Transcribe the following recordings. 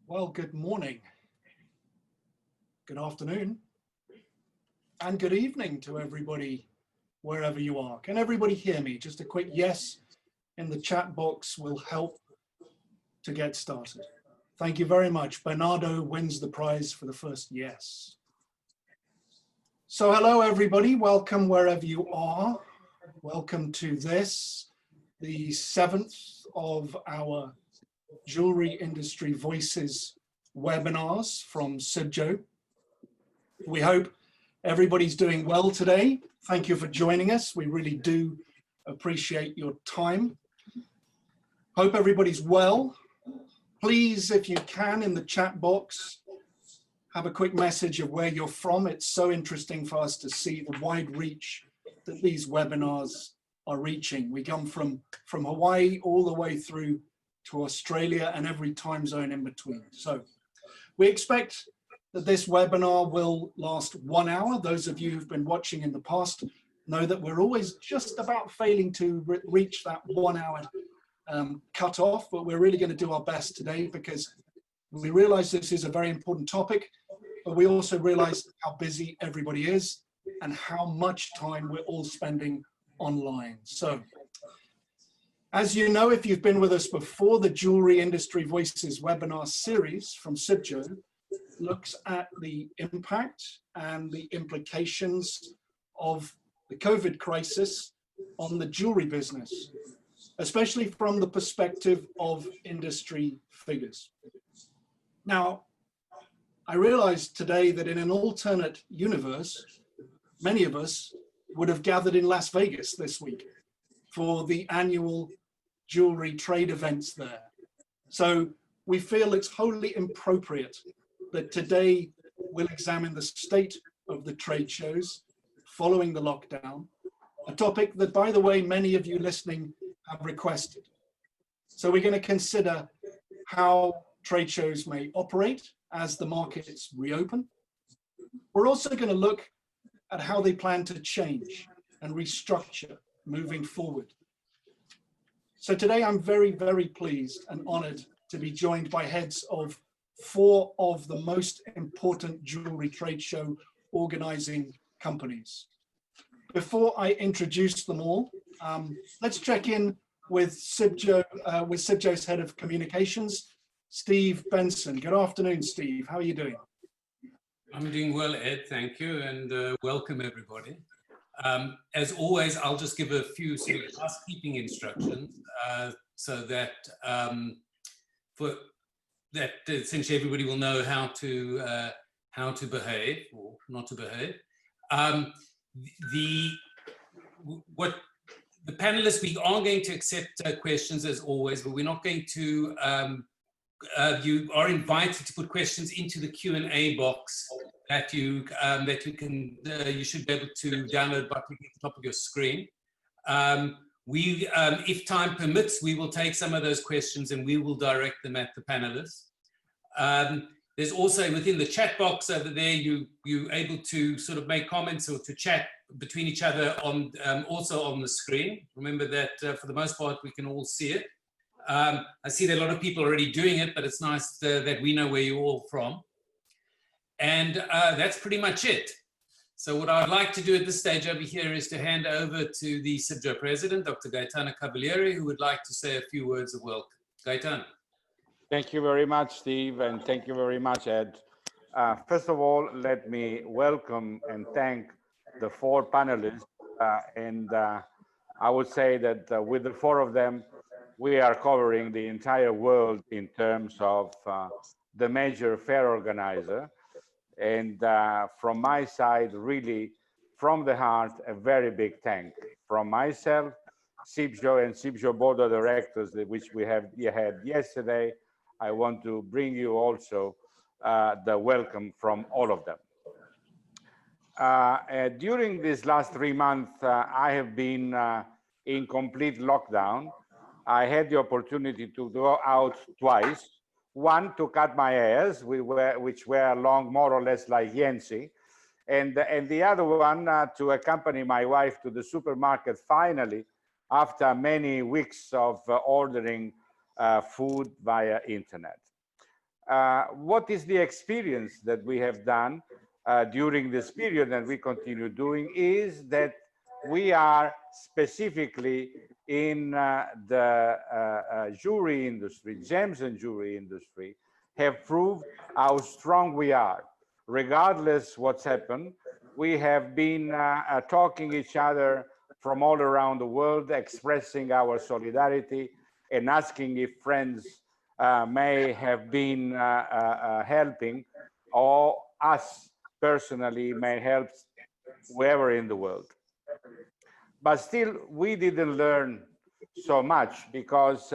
Well, good morning, good afternoon, and good evening to everybody, wherever you are. Can everybody hear me? Just a quick yes in the chat box will help to get started. Thank you very much. Bernardo wins the prize for the first yes. So hello, everybody. Welcome wherever you are. Welcome to this, the 7th of our Jewellery Industry Voices webinars from CIBJO. We hope everybody's doing well today. Thank you for joining us. We really do appreciate your time. Hope everybody's well. Please, if you can, in the chat box, have a quick message of where you're from. It's so interesting for us to see the wide reach that these webinars are reaching. We come from Hawaii all the way through to Australia and every time zone in between. So we expect that this webinar will last 1 hour. Those of you who've been watching in the past know that we're always just about failing to reach that 1 hour cut off, but we're really going to do our best today because we realize this is a very important topic, but we also realize how busy everybody is and how much time we're all spending online. So as you know, if you've been with us before, the Jewellery Industry Voices webinar series from CIBJO looks at the impact and the implications of the COVID crisis on the jewellery business, especially from the perspective of industry figures. Now, I realized today that in an alternate universe, many of us would have gathered in Las Vegas this week for the annual jewelry trade events there. So we feel it's wholly inappropriate that today we'll examine the state of the trade shows following the lockdown, a topic that, by the way, many of you listening have requested. So we're going to consider how trade shows may operate as the markets reopen. We're also going to look at how they plan to change and restructure moving forward. So today I'm very, very pleased and honored to be joined by heads of 4 of the most important jewelry trade show organizing companies. Before I introduce them all, let's check in with CIBJO's head of communications, Steve Benson. Good afternoon, Steve. How are you doing? I'm doing well, Ed. Thank you, and welcome everybody. As always, I'll just give a few sort of housekeeping instructions so that essentially everybody will know how to behave or not to behave. The panelists, we are going to accept questions as always, but we're not going to. You are invited to put questions into the Q&A box that you should be able to download by clicking at the top of your screen. If time permits, we will take some of those questions and we will direct them at the panelists. There's also within the chat box over there, you're able to sort of make comments or to chat between each other on also on the screen. Remember that for the most part, we can all see it. I see that a lot of people are already doing it, but it's nice that we know where you're all from. And that's pretty much it. So what I'd like to do at this stage over here is to hand over to the CIBJO president, Dr. Gaetano Cavalieri, who would like to say a few words of welcome. Gaetano. Thank you very much, Steve, and thank you very much, Ed. First of all, let me welcome and thank the 4 panelists. I would say that with the 4 of them, we are covering the entire world in terms of the major fair organizer. And from my side, really, from the heart, a very big thank from myself, CIBJO and CIBJO Board of Directors, which we had yesterday. I want to bring you also the welcome from all of them. During these last 3 months, I have been in complete lockdown. I had the opportunity to go out twice. One to cut my hairs, which were long, more or less like Yancy, and the other one to accompany my wife to the supermarket finally, after many weeks of ordering food via internet. what is the experience that we have done during this period and we continue doing is that we are specifically in the jewelry industry, gems and jewelry industry, have proved how strong we are. Regardless what's happened, we have been talking each other from all around the world, expressing our solidarity and asking if friends may have been helping, or us personally may help whoever in the world. But still, we didn't learn so much because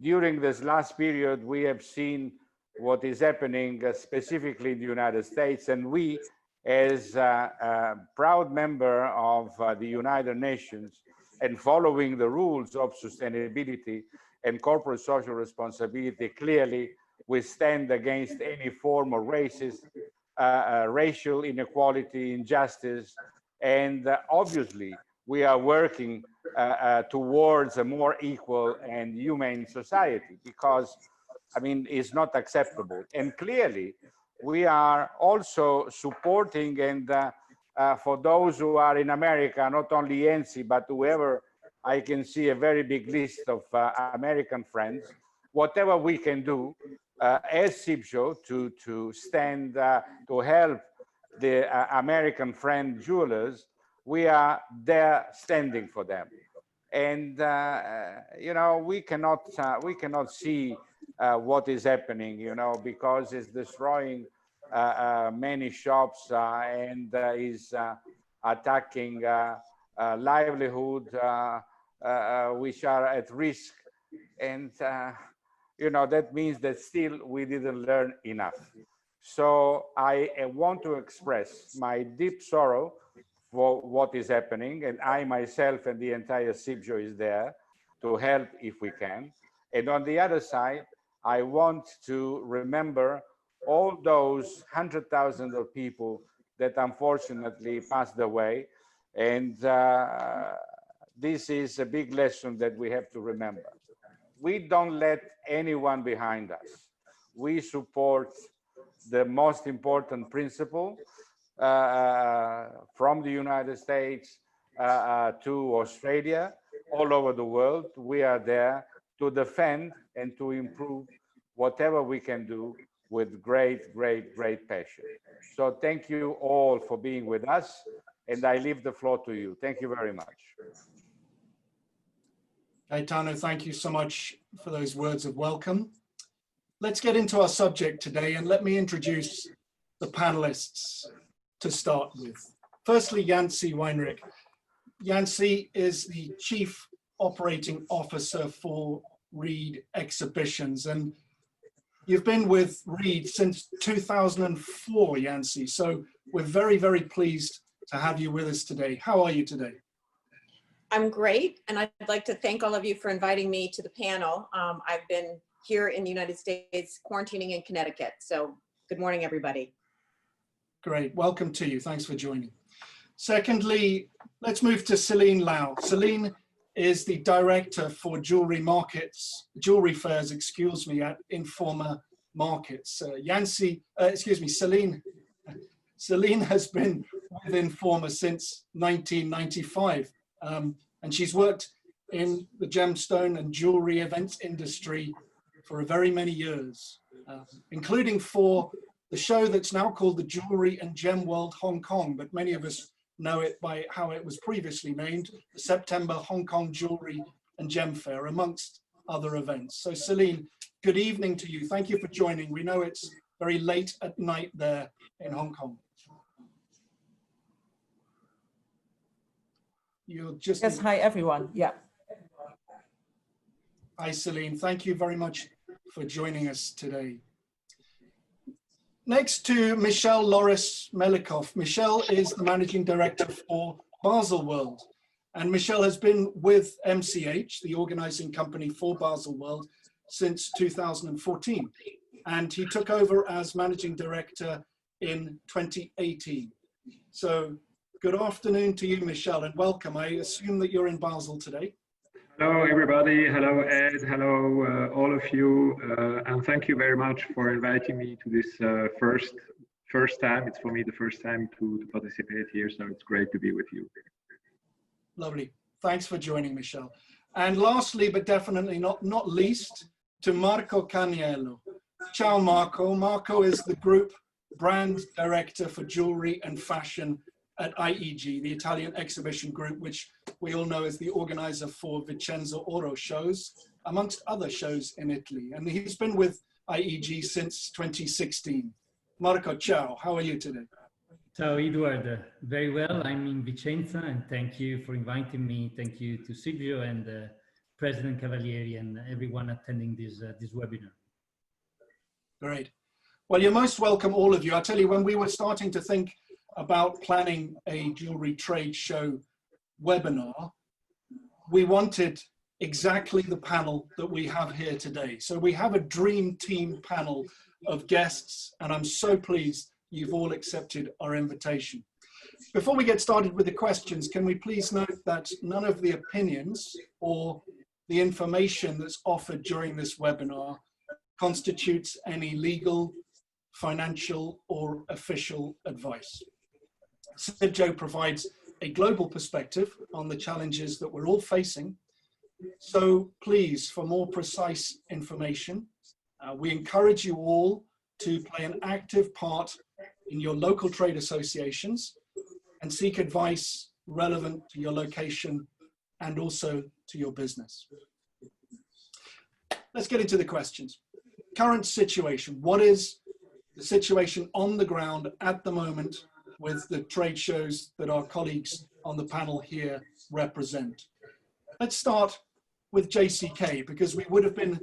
during this last period, we have seen what is happening specifically in the United States. And we, as a proud member of the United Nations and following the rules of sustainability and corporate social responsibility, clearly we stand against any form of racist, racial inequality, injustice, and obviously we are working towards a more equal and humane society because, I mean, it's not acceptable. And clearly, we are also supporting, and for those who are in America, not only Yancy, but whoever, I can see a very big list of American friends, whatever we can do as CIBJO to stand, to help the American friend jewelers, we are there standing for them. And, you know, we cannot see what is happening, you know, because it's destroying many shops and is attacking livelihood which are at risk. And, you know, that means that still we didn't learn enough. So I want to express my deep sorrow for what is happening, and I myself and the entire CIBJO is there to help if we can. And on the other side, I want to remember all those 100,000 of people that unfortunately passed away. And this is a big lesson that we have to remember. We don't let anyone behind us. We support the most important principle from the United States to Australia, all over the world. We are there to defend and to improve whatever we can do with great, great, great passion. So thank you all for being with us, and I leave the floor to you. Thank you very much. Gaetano, thank you so much for those words of welcome. Let's get into our subject today, and let me introduce the panelists to start with. Firstly, Yancy Weinrich. Yancy is the Chief Operating Officer for Reed Exhibitions, and you've been with Reed since 2004, Yancy. So we're very, very pleased to have you with us today. How are you today? I'm great, and I'd like to thank all of you for inviting me to the panel. I've been here in the United States quarantining in Connecticut. So good morning, everybody. Great, welcome to you. Thanks for joining. Secondly, let's move to Celine Lau. Celine is the Director for Jewellery Markets, Jewellery Fairs, excuse me, at Informa Markets. Celine has been with Informa since 1995, and she's worked in the gemstone and jewelry events industry for very many years, including for the show that's now called the Jewellery and Gem World Hong Kong, but many of us know it by how it was previously named, the September Hong Kong Jewellery and Gem Fair, amongst other events. So Celine, good evening to you. Thank you for joining. We know it's very late at night there in Hong Kong. You'll just... Yes, hi everyone, yeah. Hi Celine, thank you very much for joining us today. Next to Michel Loris-Melikoff. Michel is the Managing Director for Baselworld, and Michel has been with MCH, the organizing company for Baselworld, since 2014, and he took over as Managing Director in 2018. So good afternoon to you, Michel, and welcome. I assume that you're in Basel today. Hello, everybody. Hello, Ed. Hello, all of you. And thank you very much for inviting me to this first time. It's for me the first time to participate here, so it's great to be with you. Lovely. Thanks for joining, Michel. And lastly, but definitely not least, to Marco Carniello. Ciao, Marco. Marco is the Group Brand Director for Jewellery and Fashion at IEG, the Italian exhibition group, which we all know as the organizer for VICENZAORO shows, amongst other shows in Italy. And he's been with IEG since 2016. Marco, ciao. How are you today? So, Edward, very well. I'm in Vicenza, and thank you for inviting me. Thank you to Silvio and President Cavalieri and everyone attending this webinar. Great. Well, you're most welcome, all of you. I tell you, when we were starting to think about planning a jewelry trade show webinar, we wanted exactly the panel that we have here today. So we have a dream team panel of guests, and I'm so pleased you've all accepted our invitation. Before we get started with the questions, can we please note that none of the opinions or the information that's offered during this webinar constitutes any legal, financial, or official advice. CIBJO provides a global perspective on the challenges that we're all facing. So please, for more precise information, we encourage you all to play an active part in your local trade associations and seek advice relevant to your location and also to your business. Let's get into the questions. Current situation. What is the situation on the ground at the moment with the trade shows that our colleagues on the panel here represent? Let's start with JCK, because we would have been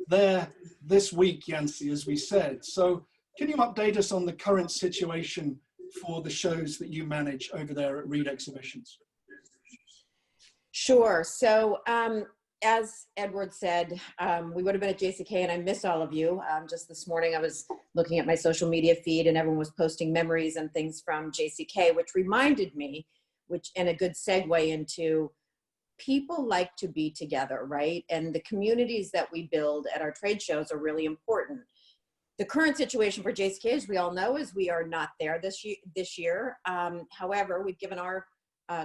there this week, Yancy, as we said. So can you update us on the current situation for the shows that you manage over there at Reed Exhibitions? Sure. So as Edward said, we would have been at JCK, and I miss all of you. Just this morning, I was looking at my social media feed, and everyone was posting memories and things from JCK, which reminded me, and a good segue into, people like to be together, right? And the communities that we build at our trade shows are really important. The current situation for JCK, as we all know, is we are not there this year. However, we've given our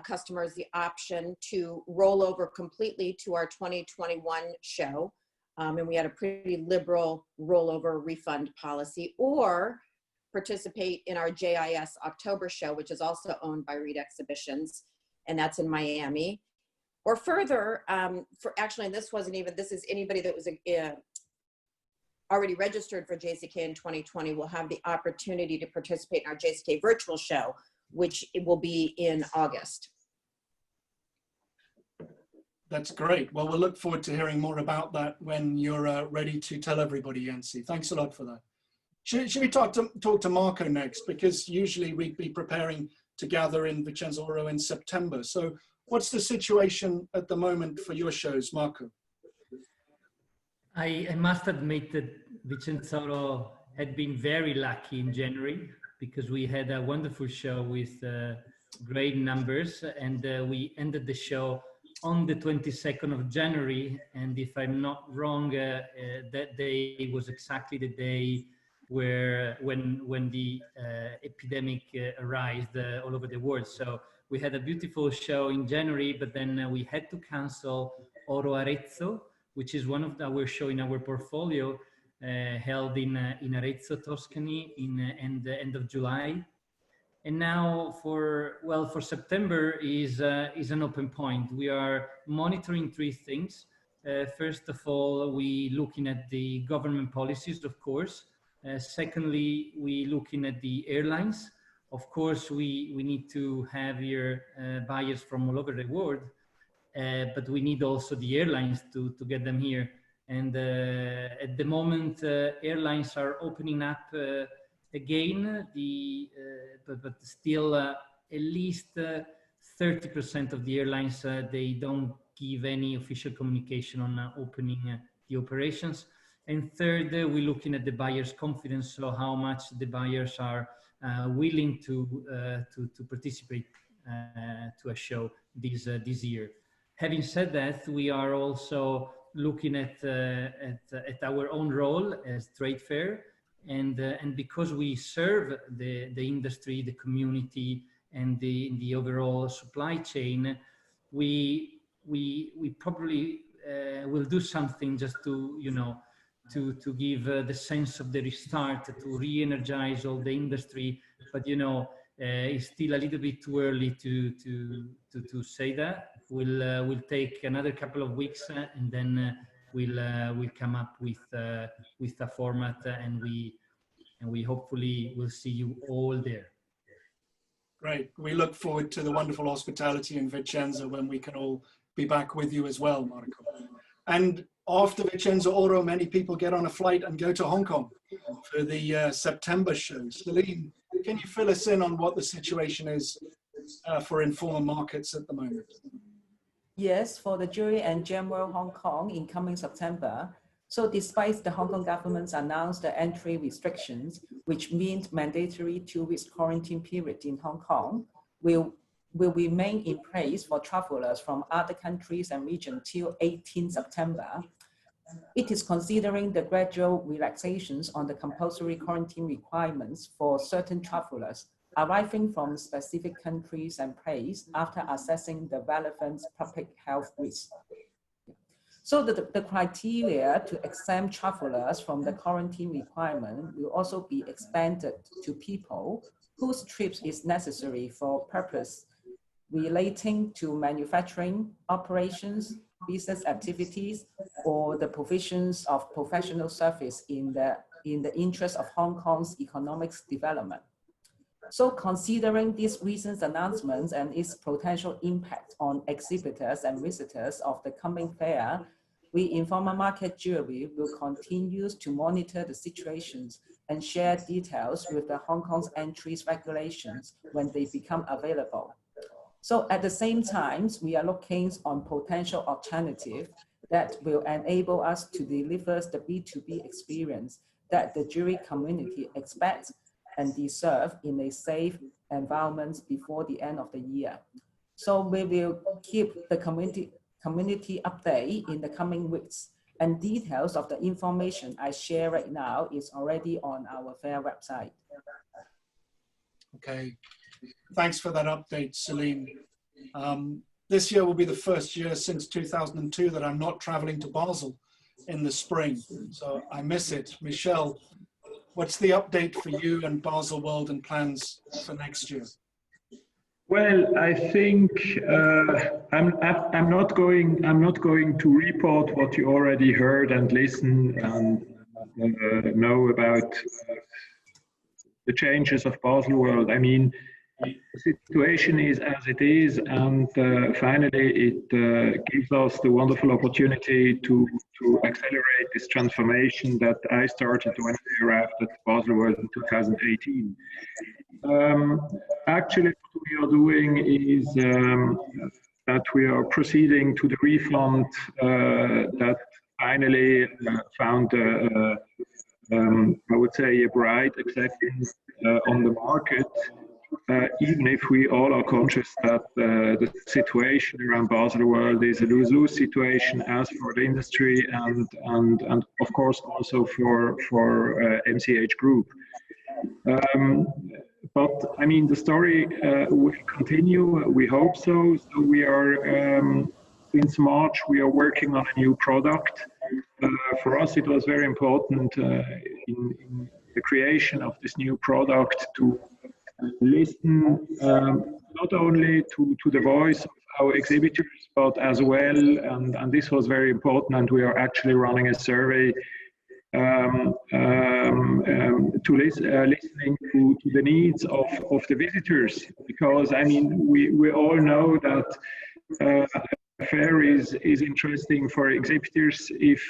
customers the option to roll over completely to our 2021 show. And we had a pretty liberal rollover refund policy, or participate in our JIS October show, which is also owned by Reed Exhibitions, and that's in Miami. Or further, this is anybody that was already registered for JCK in 2020 will have the opportunity to participate in our JCK virtual show, which it will be in August. That's great. Well, we'll look forward to hearing more about that when you're ready to tell everybody, Yancy. Thanks a lot for that. Should we talk to Marco next? Because usually we'd be preparing to gather in VICENZAORO in September. So what's the situation at the moment for your shows, Marco? I must admit that VICENZAORO had been very lucky in January, because we had a wonderful show with great numbers, and we ended the show on the 22nd of January. And if I'm not wrong, that day was exactly the day when the epidemic arose all over the world. So we had a beautiful show in January, but then we had to cancel Oro Arezzo, which is one of our show in our portfolio, held in Arezzo, Tuscany, in the end of July. And now for September is an open point. We are monitoring three things. First of all, we looking at the government policies, of course. Secondly, we looking at the airlines. Of course, we need to have here buyers from all over the world, but we need also the airlines to get them here. And at the moment, airlines are opening up again, but still at least 30% of the airlines, they don't give any official communication on opening the operations. And third, we're looking at the buyer's confidence, so how much the buyers are willing to participate to a show this year. Having said that, we are also looking at our own role as trade fair, and because we serve the industry, the community, and the overall supply chain, we probably will do something just to, you know, to give the sense of the restart, to re-energize all the industry. But you know, it's still a little bit too early to say that. We'll take another couple of weeks, and then we'll come up with a format, and we hopefully will see you all there. Great. We look forward to the wonderful hospitality in Vicenza when we can all be back with you as well, Marco. And after VICENZAORO, many people get on a flight and go to Hong Kong for the September show. Celine, can you fill us in on what the situation is for Informa Markets at the moment? Yes, for the Jewellery and Gem World Hong Kong in coming September. So despite the Hong Kong government's announced the entry restrictions, which means mandatory 2 weeks quarantine period in Hong Kong, will remain in place for travelers from other countries and regions till 18 September. It is considering the gradual relaxations on the compulsory quarantine requirements for certain travelers arriving from specific countries and places after assessing the relevant public health risks. So the criteria to exempt travelers from the quarantine requirement will also be expanded to people whose trips is necessary for purpose relating to manufacturing, operations, business activities, or the provisions of professional service in the interest of Hong Kong's economic development. So considering these recent announcements and its potential impact on exhibitors and visitors of the coming fair, we Informa Market Jewelry will continue to monitor the situations and share details with the Hong Kong's entries regulations when they become available. So at the same time, we are looking on potential alternatives that will enable us to deliver the B2B experience that the jewelry community expects and deserve in a safe environment before the end of the year. So we will keep the community update in the coming weeks, and details of the information I share right now is already on our fair website. Okay, thanks for that update, Celine. This year will be the first year since 2002 that I'm not traveling to Basel in the spring, so I miss it. Michel, what's the update for you and Baselworld and plans for next year? Well, I think I'm not going to report what you already heard and listen and know about the changes of Baselworld. I mean, the situation is as it is, and finally it gives us the wonderful opportunity to accelerate this transformation that I started when I arrived at Baselworld in 2018. Actually, what we are doing is that we are proceeding to the refund that finally found, I would say, a bright acceptance on the market. Even if we all are conscious that the situation around Baselworld is a lose-lose situation as for the industry and of course also for MCH Group. But I mean, the story will continue. We hope so. So we are, since March, we are working on a new product. For us, it was very important in the creation of this new product to listen not only to the voice of our exhibitors, but as well, and this was very important, and we are actually running a survey listening to the needs of the visitors, because I mean we all know that fair is interesting for exhibitors if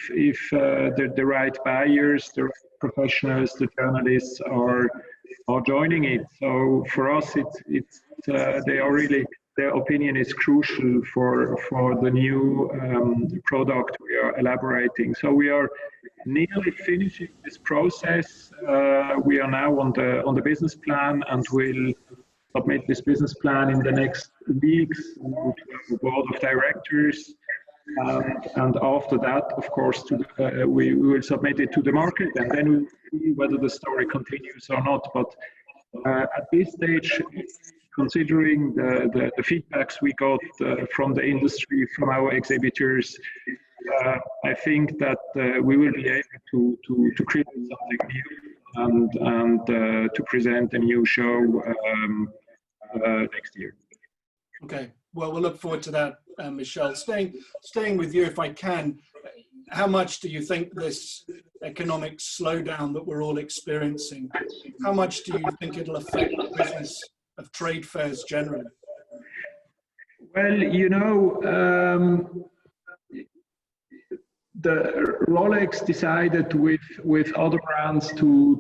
the right buyers, the professionals, the journalists are joining it. So for us, it's they are really, their opinion is crucial for the new product we are elaborating. So we are nearly finishing this process. We are now on the business plan, and we'll submit this business plan in the next weeks to our board of directors. And after that, of course, we will submit it to the market, and then we will see whether the story continues or not. But at this stage, considering the feedbacks we got from the industry, from our exhibitors, I think that we will be able to create something new and to present a new show next year. Okay, well, we'll look forward to that, Michel. Staying with you, if I can, how much do you think this economic slowdown that we're all experiencing, how much do you think it'll affect the business of trade fairs generally? Well, you know, the Rolex decided with other brands to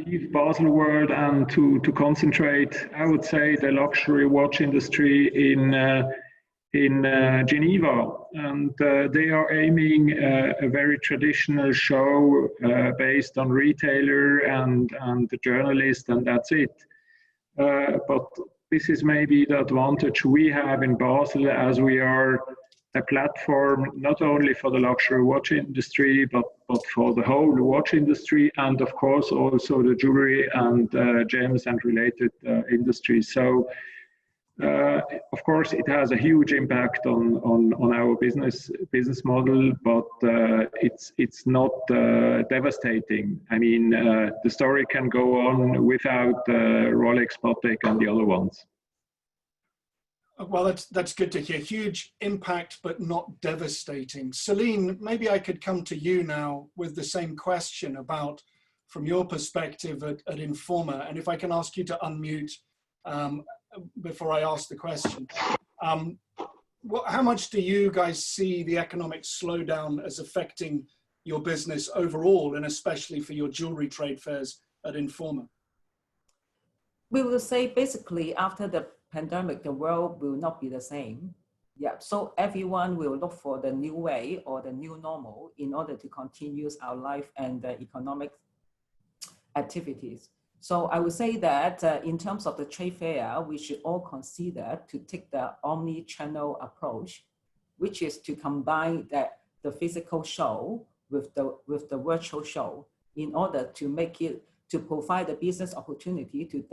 leave Baselworld and to concentrate, I would say, the luxury watch industry in Geneva, and they are aiming a very traditional show based on retailer and the journalist, and that's it. But this is maybe the advantage we have in Basel, as we are a platform not only for the luxury watch industry, but for the whole watch industry, and of course also the jewelry and gems and related industries. So of course it has a huge impact on our business model, but it's not devastating. I mean, the story can go on without Rolex, Patek and the other ones. Well, that's good to hear. Huge impact, but not devastating. Celine, maybe I could come to you now with the same question about, from your perspective at Informa, and if I can ask you to unmute before I ask the question. How much do you guys see the economic slowdown as affecting your business overall, and especially for your jewelry trade fairs at Informa? We will say basically after the pandemic, the world will not be the same. Yeah, so everyone will look for the new way or the new normal in order to continue our life and the economic activities. So I would say that in terms of the trade fair, we should all consider to take the omni-channel approach, which is to combine the physical show with the virtual show in order to make it, to provide the business opportunity to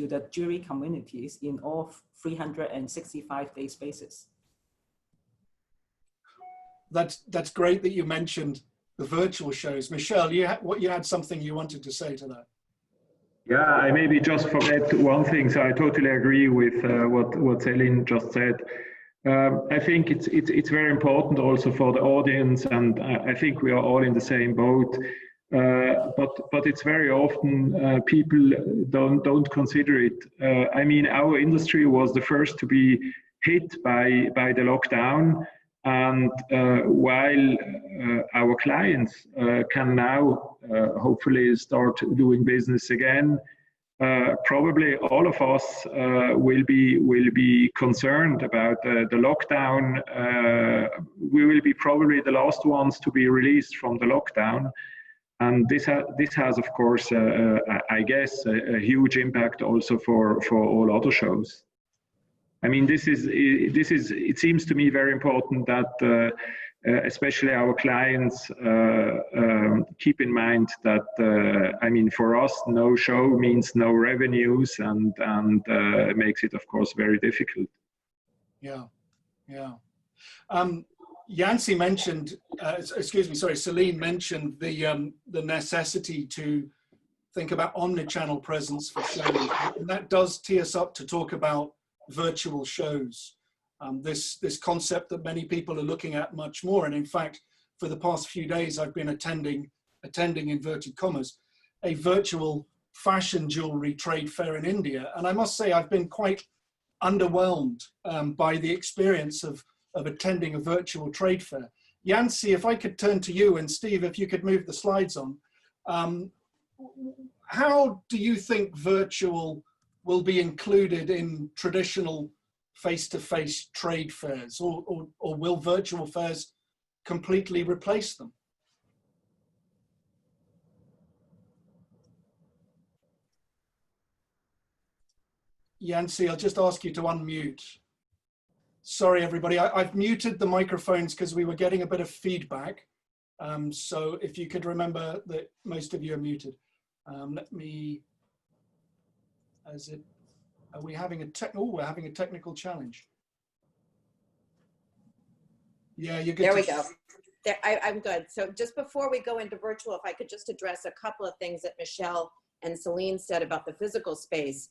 the jewelry communities in all 365 days basis. That's great that you mentioned the virtual shows. Michel, you had something you wanted to say to that. Yeah, I maybe just forget one thing. So I totally agree with what Celine just said. I think it's very important also for the audience, and I think we are all in the same boat. But it's very often people don't consider it. I mean, our industry was the first to be hit by the lockdown, and while our clients can now hopefully start doing business again, probably all of us will be concerned about the lockdown. We will be probably the last ones to be released from the lockdown. And this has, of course, I guess, a huge impact also for all other shows. I mean, it seems to me very important that especially our clients keep in mind that, I mean, for us, no show means no revenues, and makes it, of course, very difficult. Yeah, yeah. Yancy mentioned, Celine mentioned the necessity to think about omnichannel presence for shows, and that does tee us up to talk about virtual shows. This concept that many people are looking at much more, and in fact, for the past few days, I've been attending inverted commas, a virtual fashion jewelry trade fair in India, and I must say I've been quite underwhelmed by the experience of attending a virtual trade fair. Yancy, if I could turn to you, and Steve, if you could move the slides on. How do you think virtual will be included in traditional face-to-face trade fairs, or will virtual fairs completely replace them? Yancy, I'll just ask you to unmute. Sorry, everybody. I've muted the microphones because we were getting a bit of feedback. So if you could remember that most of you are muted. Let me, are we having we're having a technical challenge. Yeah, you're good. There we go. There, I'm good. So just before we go into virtual, if I could just address a couple of things that Michel and Celine said about the physical space.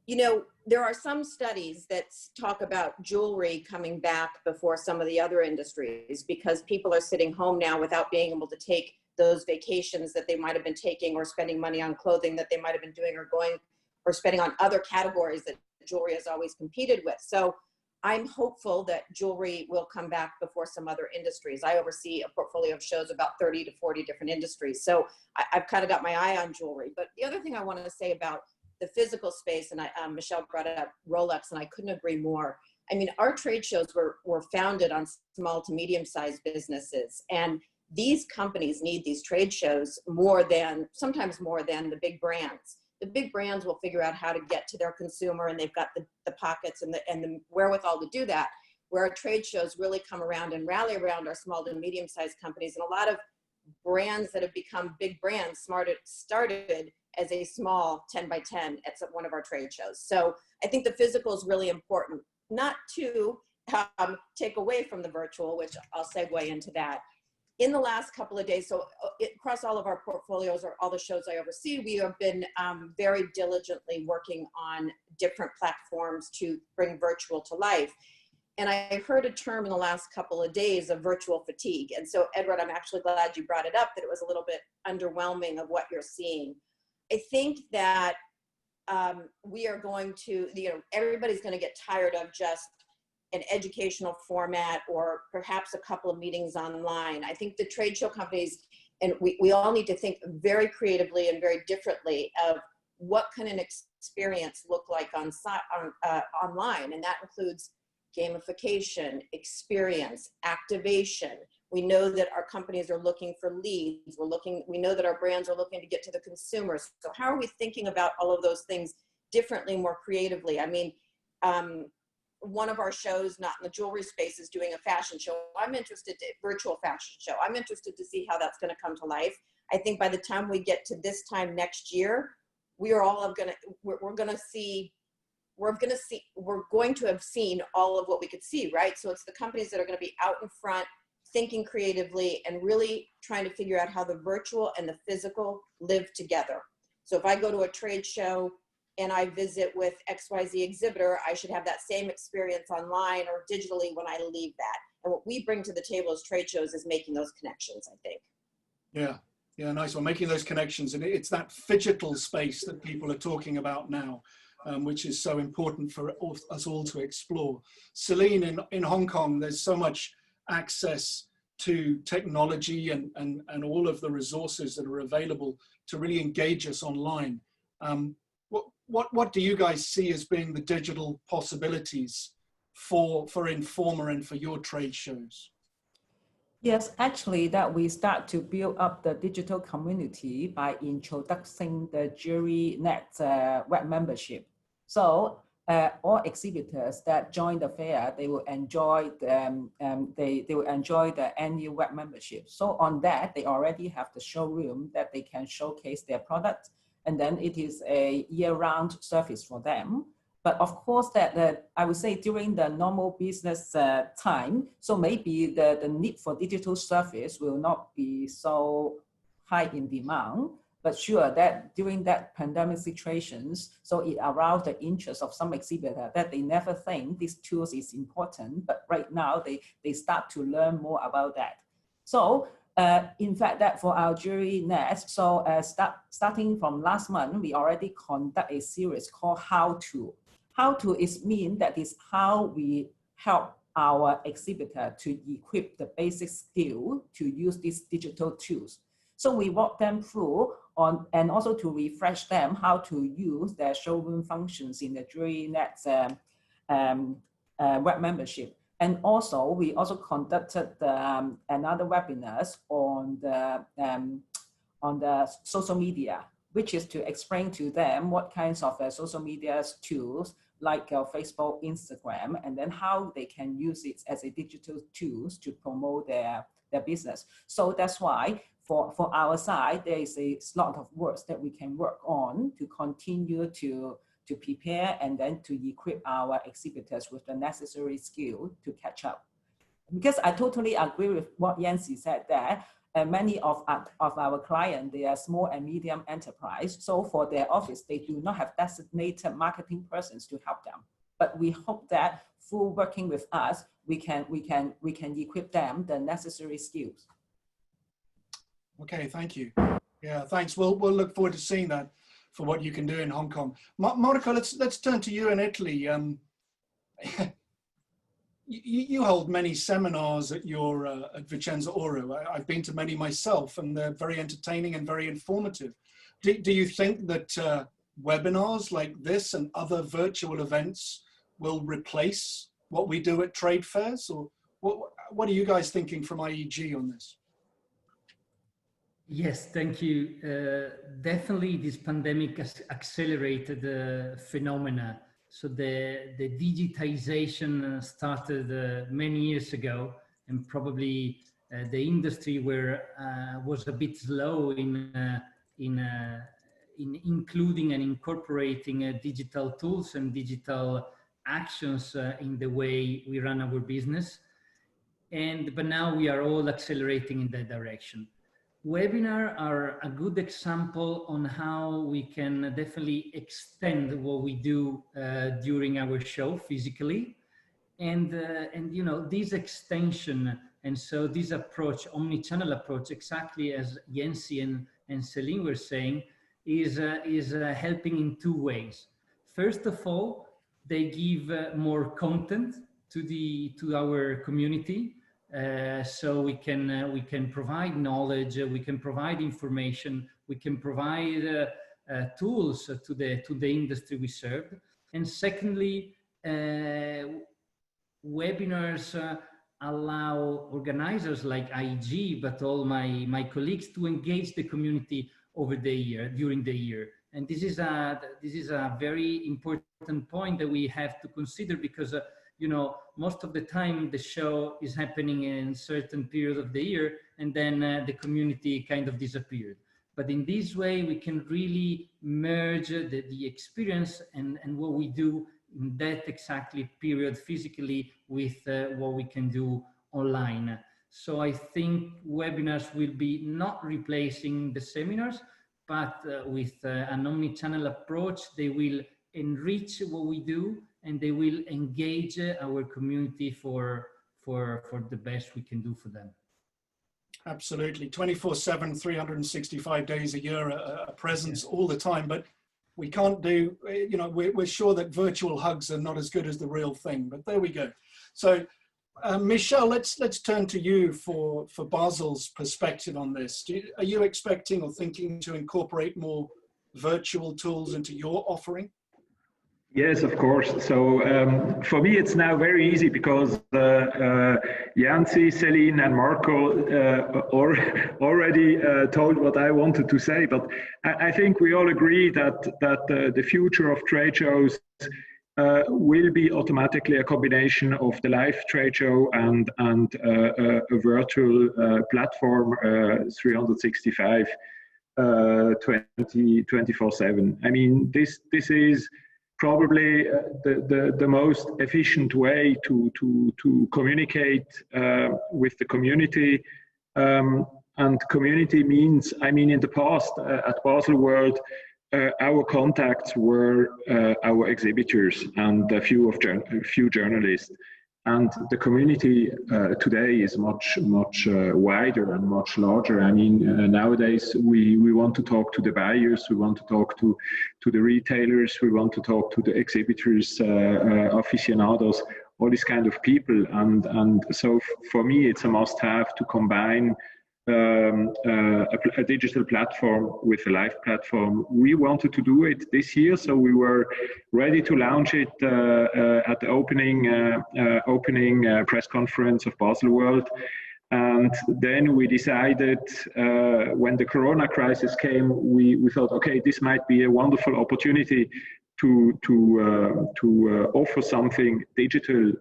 You know, there are some studies that talk about jewelry coming back before some of the other industries because people are sitting home now without being able to take those vacations that they might have been taking or spending money on clothing that they might have been doing or going or spending on other categories that jewelry has always competed with. So I'm hopeful that jewelry will come back before some other industries. I oversee a portfolio of shows about 30 to 40 different industries. So I've kind of got my eye on jewelry. But the other thing I want to say about the physical space, and Michel brought up Rolex, and I couldn't agree more. I mean, our trade shows were founded on small to medium-sized businesses, and these companies need these trade shows sometimes more than the big brands. The big brands will figure out how to get to their consumer, and they've got the pockets and the wherewithal to do that, where our trade shows really come around and rally around our small to medium-sized companies. And a lot of brands that have become big brands started as a small 10 by 10 at one of our trade shows. So I think the physical is really important, not to take away from the virtual, which I'll segue into that. In the last couple of days, so across all of our portfolios or all the shows I oversee, we have been very diligently working on different platforms to bring virtual to life. And I heard a term in the last couple of days of virtual fatigue. And so, Edward, I'm actually glad you brought it up, that it was a little bit underwhelming of what you're seeing. I think that we are going to, everybody's going to get tired of just an educational format or perhaps a couple of meetings online. I think the trade show companies, and we all need to think very creatively and very differently of what can an experience look like online. And that includes gamification, experience, activation. We know that our companies are looking for leads. We know that our brands are looking to get to the consumers. So how are we thinking about all of those things differently, more creatively? I mean, one of our shows, not in the jewelry space, is doing a fashion show. I'm interested in virtual fashion show. I'm interested to see how that's going to come to life. I think by the time we get to this time next year, we're going to have seen all of what we could see, right? So it's the companies that are going to be out in front, thinking creatively and really trying to figure out how the virtual and the physical live together. So if I go to a trade show and I visit with XYZ exhibitor, I should have that same experience online or digitally when I leave that. And what we bring to the table as trade shows is making those connections, I think. Yeah, nice one, making those connections. And it's that phygital space that people are talking about now, which is so important for us all to explore. Celine, in Hong Kong, there's so much access to technology and all of the resources that are available to really engage us online. What do you guys see as being the digital possibilities for Informa and for your trade shows? Yes, actually that we start to build up the digital community by introducing the Jewellery Net web membership. So all exhibitors that join the fair, they will enjoy the annual web membership. So on that, they already have the showroom that they can showcase their products, and then it is a year-round service for them. But of course, that I would say during the normal business time, so maybe the need for digital service will not be so high in demand. But sure that during that pandemic situations, so it aroused the interest of some exhibitor that they never think these tools is important, but right now they start to learn more about that. So in fact, that for our Jewellery Net, so starting from last month, we already conduct a series called How To. How To is mean that is how we help our exhibitor to equip the basic skill to use these digital tools. So we walk them through and also to refresh them how to use their showroom functions in the Jewellery Net web membership. And also, we also conducted another webinars on the social media, which is to explain to them what kinds of social media tools like Facebook, Instagram, and then how they can use it as a digital tools to promote their business. So that's why for our side, there is a lot of works that we can work on to continue to prepare and then to equip our exhibitors with the necessary skill to catch up. Because I totally agree with what Yancy said there. Many of our clients, they are small and medium enterprise. So for their office, they do not have designated marketing persons to help them. But we hope that through working with us, we can equip them the necessary skills. Okay, thank you. Yeah, thanks. We'll look forward to seeing that for what you can do in Hong Kong. Marco, let's turn to you in Italy. You hold many seminars at your at VICENZAORO. I've been to many myself, and they're very entertaining and very informative. Do you think that webinars like this and other virtual events will replace what we do at trade fairs, or what are you guys thinking from IEG on this? Yes, thank you. Definitely, this pandemic has accelerated the phenomena. So the digitization started many years ago, and probably the industry was a bit slow in including and incorporating digital tools and digital actions in the way we run our business. But now we are all accelerating in that direction. Webinars are a good example on how we can definitely extend what we do during our show physically, and you know, this extension, and so this approach, omni-channel approach, exactly as Yancy and Celine were saying, is helping in two ways. First of all, they give more content to our community. So we can provide knowledge, we can provide information, we can provide tools to the industry we serve. And secondly, webinars allow organizers like IEG, but all my colleagues, to engage the community over the year, during the year. And this is a very important point that we have to consider, because you know, most of the time the show is happening in certain period of the year, and then the community kind of disappeared. But in this way, we can really merge the experience and what we do in that exactly period physically with what we can do online. So I think webinars will be not replacing the seminars, but with an omni-channel approach, they will enrich what we do, and they will engage our community for the best we can do for them. Absolutely, 24/7, 365 days a year, a presence all the time. But we can't do, you know, we're sure that virtual hugs are not as good as the real thing, but there we go. So Michel, let's turn to you for Basel's perspective on this. Are you expecting or thinking to incorporate more virtual tools into your offering? Yes, of course. So for me, it's now very easy because Yancy, Celine, and Marco already told what I wanted to say. But I think we all agree that the future of trade shows will be automatically a combination of the live trade show and a virtual platform 365 24/7. I mean, this is probably the most efficient way to communicate with the community. And community means, I mean, in the past at Baselworld, our contacts were our exhibitors and a few journalists. And the community today is much wider and much larger. I mean, nowadays we want to talk to the buyers, we want to talk to the retailers, we want to talk to the exhibitors, aficionados, all these kind of people. And so for me, it's a must-have to combine a digital platform with a live platform. We wanted to do it this year, so we were ready to launch it at the opening press conference of Baselworld. And then we decided, when the Corona crisis came, we thought, okay, this might be a wonderful opportunity offer something digital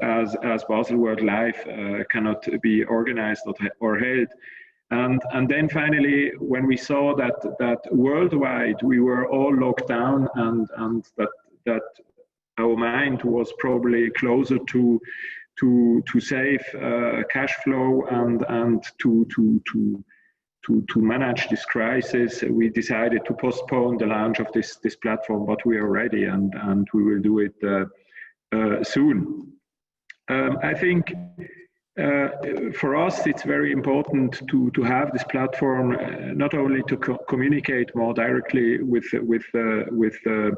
as Baselworld Live cannot be organized or held. And then finally, when we saw that worldwide we were all locked down and that our mind was probably closer to save cash flow and to manage this crisis, we decided to postpone the launch of this platform, but we are ready and we will do it soon. I think for us, it's very important to have this platform, not only to communicate more directly with the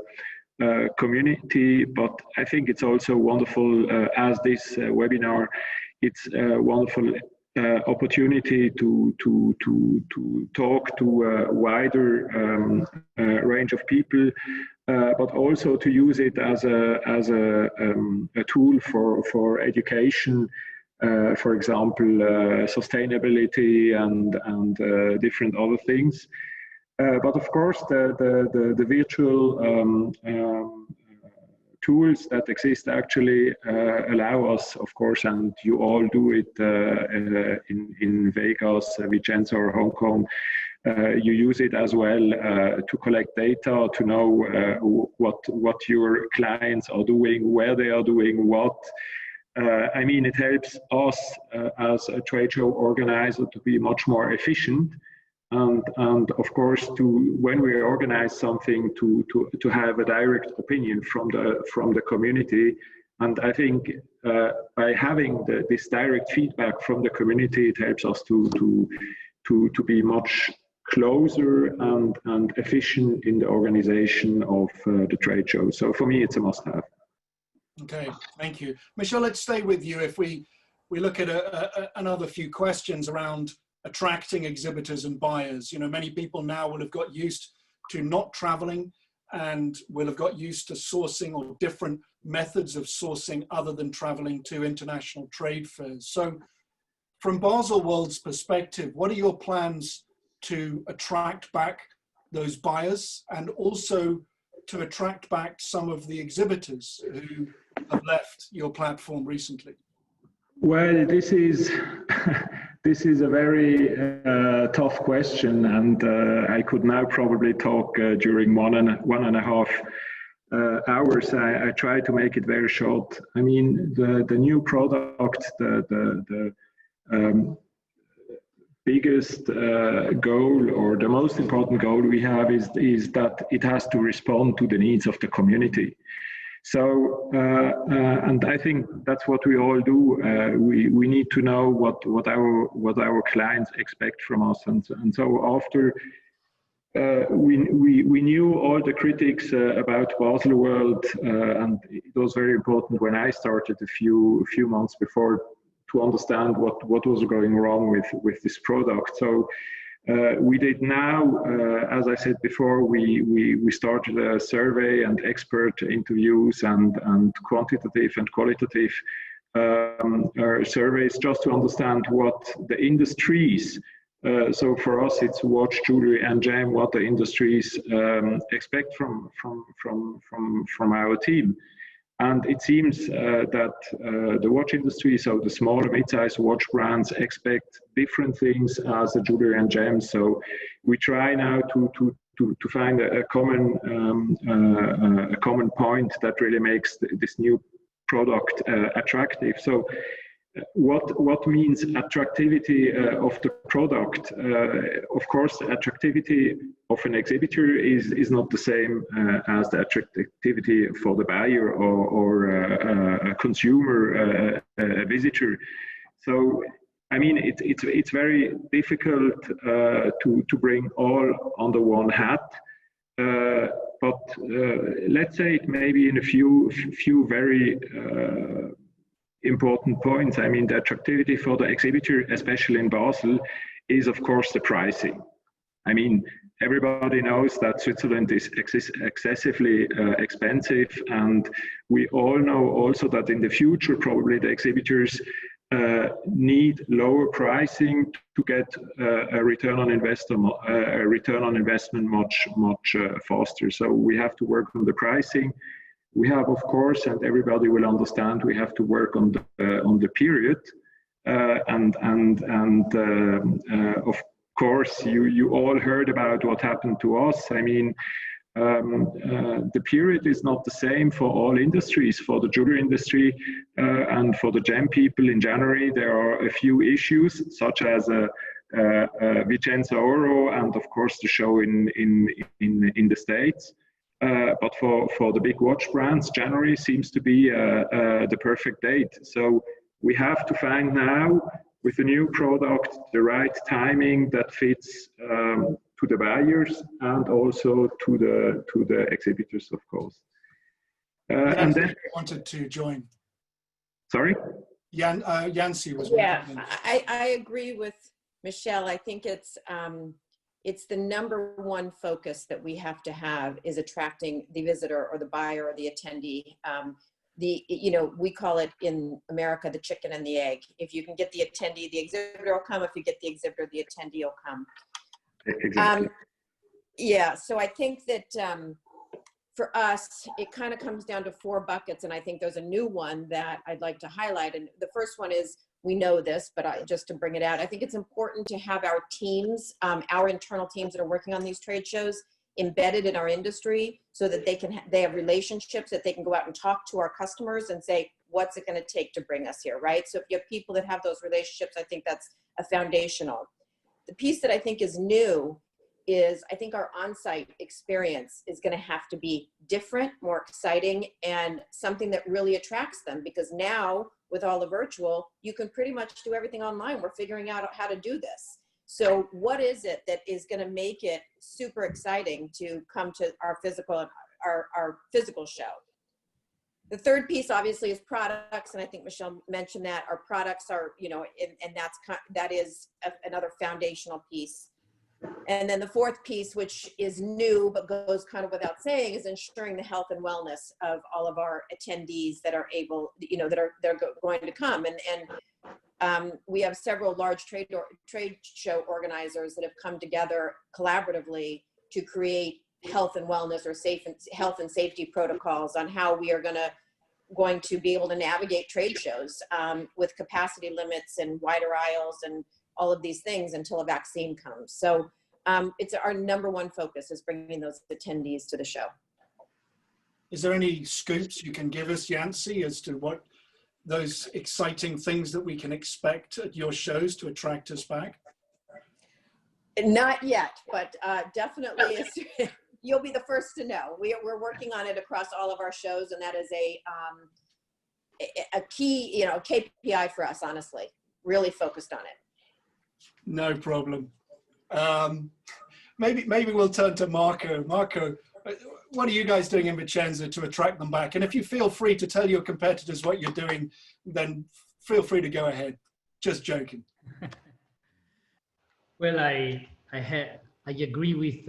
community, but I think it's also wonderful as this webinar. It's a wonderful opportunity to talk to a wider range of people, but also to use it as a tool for education. For example, sustainability and different other things. But of course, the virtual tools that exist actually allow us, of course, and you all do it in Vegas, VICENZAORO, Hong Kong. You use it as well to collect data, to know what your clients are doing, where they are doing what. I mean, it helps us as a trade show organizer to be much more efficient, and of course, when we organize something, to have a direct opinion from the community. And I think by having this direct feedback from the community, it helps us to be much closer and efficient in the organization of the trade show. So for me, it's a must-have. Okay, thank you. Michel, let's stay with you. If we look at another few questions around attracting exhibitors and buyers. You know, many people now will have got used to not traveling and will have got used to sourcing or different methods of sourcing other than traveling to international trade fairs. So from Baselworld's perspective, what are your plans to attract back those buyers and also to attract back some of the exhibitors who have left your platform recently? Well, this is a very tough question, and I could now probably talk during one and a half hours. I try to make it very short. I mean, the new product, the biggest goal or the most important goal we have is that it has to respond to the needs of the community. So, and I think that's what we all do. We need to know what our clients expect from us, and so after we knew all the critics about Baselworld, and it was very important when I started a few months before to understand what was going wrong with this product. So. We did now, as I said before, we started a survey and expert interviews and quantitative and qualitative surveys just to understand what the industries, so for us it's watch, jewelry and gem, what the industries expect from our team. And it seems that the watch industry, so the smaller mid-sized watch brands, expect different things as a jewelry and gems. So we try now to find a common point that really makes this new product attractive. So what means attractivity of the product? Of course, the attractivity of an exhibitor is not the same as the attractivity for the buyer or a consumer, a visitor. So, I mean, it's very difficult to bring all under one hat. But let's say it maybe in a few very important points. I mean, the attractivity for the exhibitor, especially in Basel, is of course the pricing. I mean, everybody knows that Switzerland is excessively expensive, and we all know also that in the future probably the exhibitors need lower pricing to get a return on investment much faster. So we have to work on the pricing. We have, of course, and everybody will understand, we have to work on the period, of course, you all heard about what happened to us. I mean, the period is not the same for all industries. For the jewelry industry and for the gem people in January, there are a few issues, such as VICENZAORO and, of course, the show in the States. But for the big watch brands, January seems to be the perfect date. So we have to find now, with the new product, the right timing that fits to the buyers and also to the exhibitors, of course. And then wanted to join. Sorry? Yancy was. Yeah, I agree with Michel. I think it's the number one focus that we have to have is attracting the visitor or the buyer or the attendee. We call it in America the chicken and the egg. If you can get the attendee, the exhibitor will come. If you get the exhibitor, the attendee will come. Exactly. Yeah, so I think that for us, it kind of comes down to 4 buckets, and I think there's a new one that I'd like to highlight. And the first one is, we know this, but just to bring it out, I think it's important to have our teams, our internal teams that are working on these trade shows, embedded in our industry, so that they have relationships that they can go out and talk to our customers and say, what's it going to take to bring us here, right? So if you have people that have those relationships, I think that's a foundational. The piece that I think is new is I think our on-site experience is going to have to be different, more exciting, and something that really attracts them, because now with all the virtual, you can pretty much do everything online. We're figuring out how to do this. So what is it that is going to make it super exciting to come to our physical show? The third piece obviously is products, and I think Michel mentioned that our products are, and that is another foundational piece. And then the fourth piece, which is new but goes kind of without saying, is ensuring the health and wellness of all of our attendees that are able, they're going to come. And we have several large trade show organizers that have come together collaboratively to create health and wellness or health and safety protocols on how we are going to be able to navigate trade shows with capacity limits and wider aisles and all of these things until a vaccine comes. So it's our number one focus, is bringing those attendees to the show. Is there any scoops you can give us, Yancy, as to what those exciting things that we can expect at your shows to attract us back? Not yet, but definitely you'll be the first to know. We're working on it across all of our shows, and that is a key, KPI for us, honestly, really focused on it. No problem. Maybe we'll turn to Marco. Marco, what are you guys doing in Vicenza to attract them back? And if you feel free to tell your competitors what you're doing, then feel free to go ahead. Just joking. Well, I agree with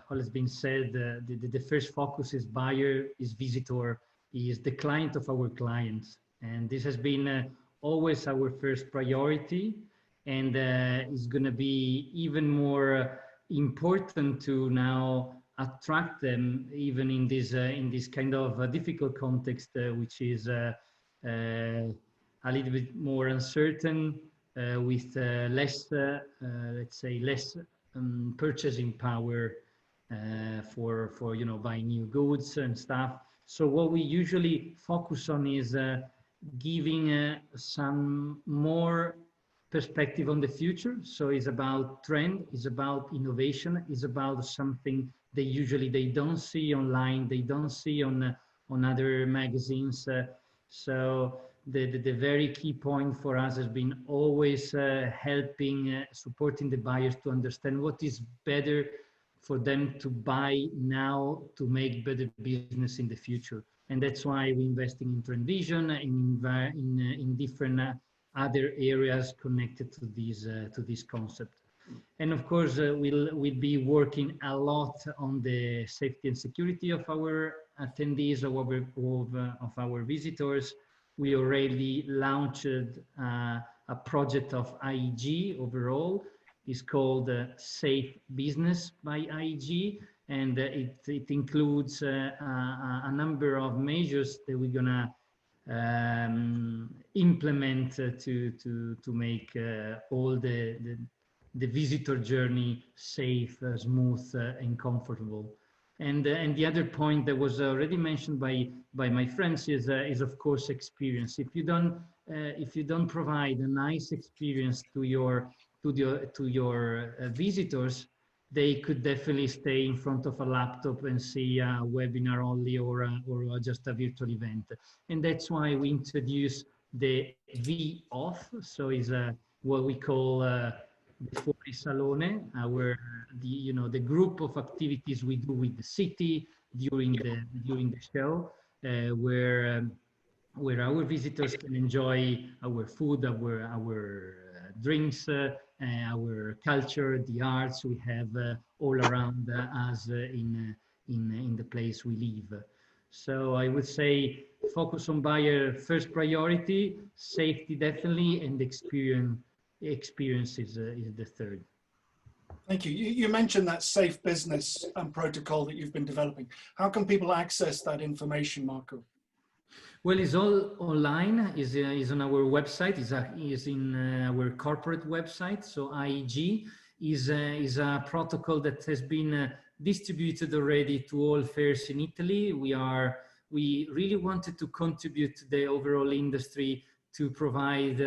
what has been said. The first focus is buyer, is visitor, is the client of our clients. And this has been always our first priority, and is going to be even more important to now attract them, even in this kind of difficult context, which is a little bit more uncertain, with less, let's say, less purchasing power for buying new goods and stuff. So what we usually focus on is giving some more perspective on the future. So it's about trend, it's about innovation, it's about something they don't see online, they don't see on other magazines. So the very key point for us has been always helping, supporting the buyers to understand what is better for them to buy now to make better business in the future. And that's why we're investing in trend vision and in different other areas connected to this concept. And of course, we'll be working a lot on the safety and security of our attendees, of our visitors, we already launched a project of IEG overall. It's called Safe Business by IEG, and it includes a number of measures that we're gonna implement to make all the visitor journey safe, smooth, and comfortable. And the other point that was already mentioned by my friends is of course experience. If you don't provide a nice experience to your visitors, they could definitely stay in front of a laptop and see a webinar only or just a virtual event. And that's why we introduce the V-Off. So is what we call the Fuori Salone, the group of activities we do with the city during the show, where our visitors can enjoy our food, our drinks, our culture, the arts we have all around us in the place we live. So I would say focus on buyer first priority, safety definitely, and experience is the third. Thank you. You mentioned that safe business protocol that you've been developing. How can people access that information, Marco? Well, it's all online. Is on our website. Is in our corporate website. So IEG is a protocol that has been distributed already to all fairs in Italy. We really wanted to contribute to the overall industry to provide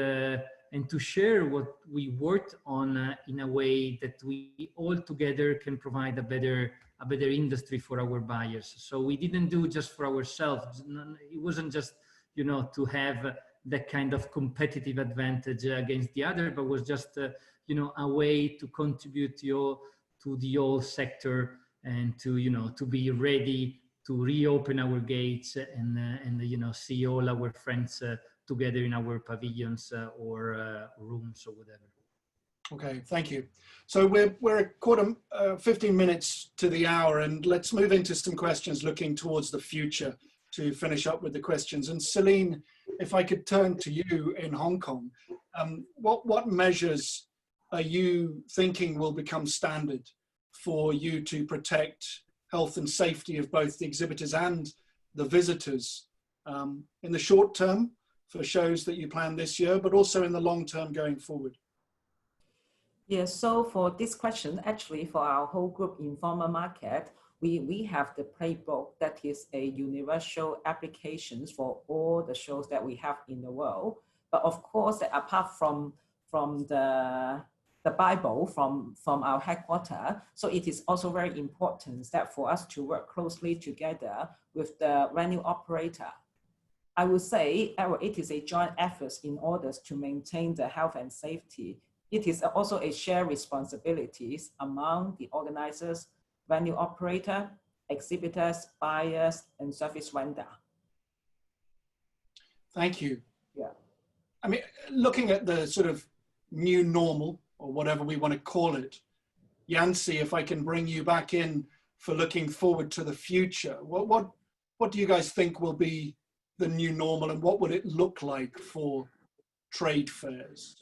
and to share what we worked on in a way that we all together can provide a better industry for our buyers. So we didn't do just for ourselves. It wasn't just, to have that kind of competitive advantage against the other, but was just, a way to contribute to the whole sector and to be ready to reopen our gates and see all our friends together in our pavilions or rooms or whatever. Okay, thank you. So we're 15 minutes to the hour, and let's move into some questions looking towards the future to finish up with the questions. And Celine, if I could turn to you in Hong Kong, what measures are you thinking will become standard for you to protect health and safety of both the exhibitors and the visitors in the short term for shows that you plan this year, but also in the long term going forward? Yes, so for this question, actually for our whole group Informa Market, we have the playbook that is a universal applications for all the shows that we have in the world. But of course, apart from the Bible from our headquarters, so it is also very important that for us to work closely together with the venue operator. I would say it is a joint effort in order to maintain the health and safety. It is also a shared responsibilities among the organizers, venue operator, exhibitors, buyers, and service vendor. Thank you. Yeah. I mean, looking at the sort of new normal, or whatever we want to call it, Yancy, if I can bring you back in for looking forward to the future, what do you guys think will be the new normal, and what would it look like for trade fairs?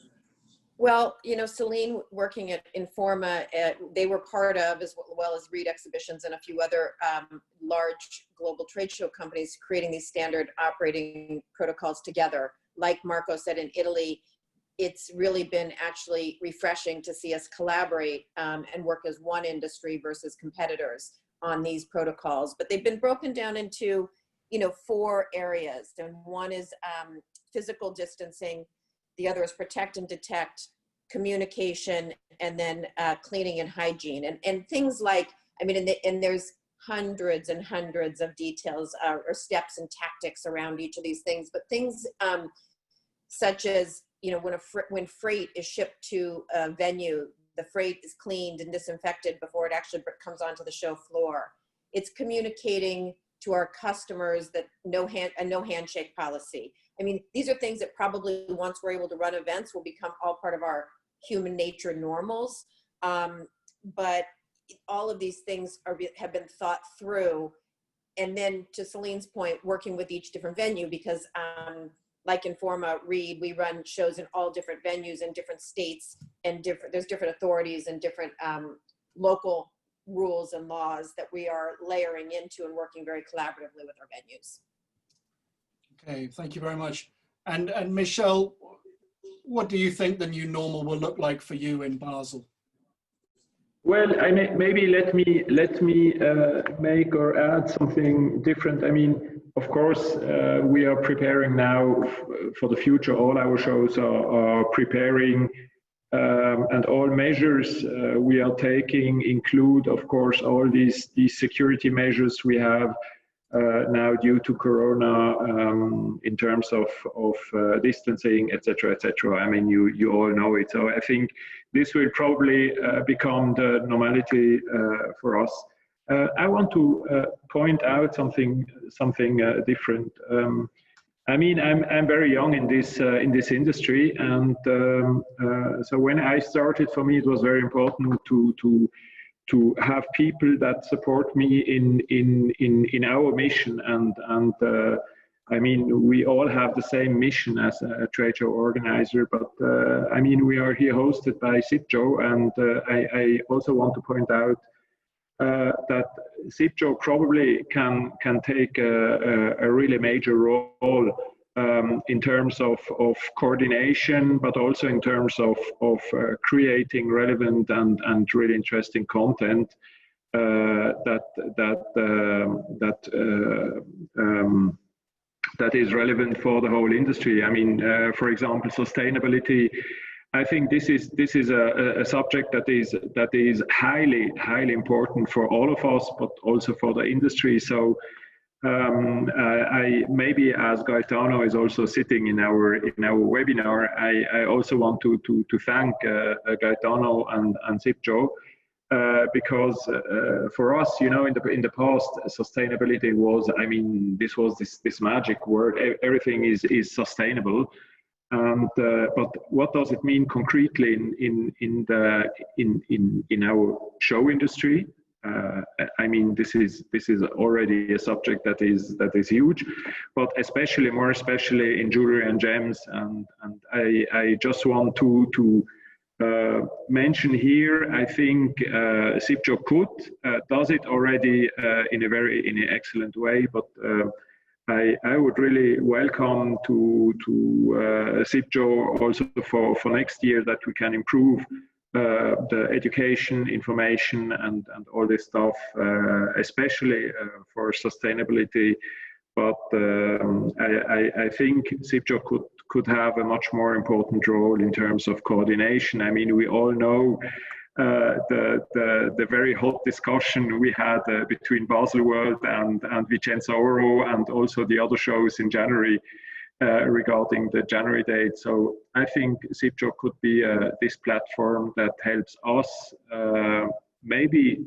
Well, Celine, working at Informa, they were part of, as well as Reed Exhibitions and a few other large global trade show companies, creating these standard operating protocols together. Like Marco said, in Italy, it's really been actually refreshing to see us collaborate and work as one industry versus competitors on these protocols. But they've been broken down into, 4 areas. And one is physical distancing. The other is protect and detect, communication, and then cleaning and hygiene. And things like, and there's hundreds and hundreds of details or steps and tactics around each of these things. But things such as, when freight is shipped to a venue, the freight is cleaned and disinfected before it actually comes onto the show floor. It's communicating to our customers that no handshake policy. These are things that probably once we're able to run events will become all part of our human nature normals. But all of these things have been thought through. And then to Celine's point, working with each different venue, because like Informa Reed, we run shows in all different venues in different states, and there's different authorities and different local rules and laws that we are layering into and working very collaboratively with our venues. Okay, thank you very much. And Michel, what do you think the new normal will look like for you in Basel? Well, maybe let me make or add something different. I mean, of course, we are preparing now for the future. All our shows are preparing, and all measures we are taking include, of course, all these security measures we have now due to Corona, in terms of distancing, etc., etc. I mean, you all know it. So I think this will probably become the normality for us. I want to point out something different. I mean, I'm very young in this industry, and so when I started, for me it was very important to have people that support me in our mission, and I mean, we all have the same mission as a trade show organizer, but I mean, we are here hosted by CIPJO, and I also want to point out that CIPJO probably can take a really major role in terms of coordination, but also in terms of creating relevant and really interesting content that is relevant for the whole industry. I mean, for example, sustainability. I think this is a subject that is highly important for all of us, but also for the industry. So I maybe, as Gaetano is also sitting in our webinar, I also want to thank Gaetano and CIPJO, because for us, you know, in the past, sustainability was, I mean, this was this magic word. Everything is sustainable. And but what does it mean concretely in our show industry? I mean, this is already a subject that is huge, but more especially in jewelry and gems. And I just want to mention here, I think CIPJO does it already in an excellent way, but I would really welcome to CIPJO also for next year, that we can improve the education, information, and all this stuff, especially for sustainability. But I think CIPJO could have a much more important role in terms of coordination. I mean, we all know the very hot discussion we had between Baselworld and VICENZAORO, and also the other shows in January regarding the January date. So I think CIPJO could be this platform that helps us maybe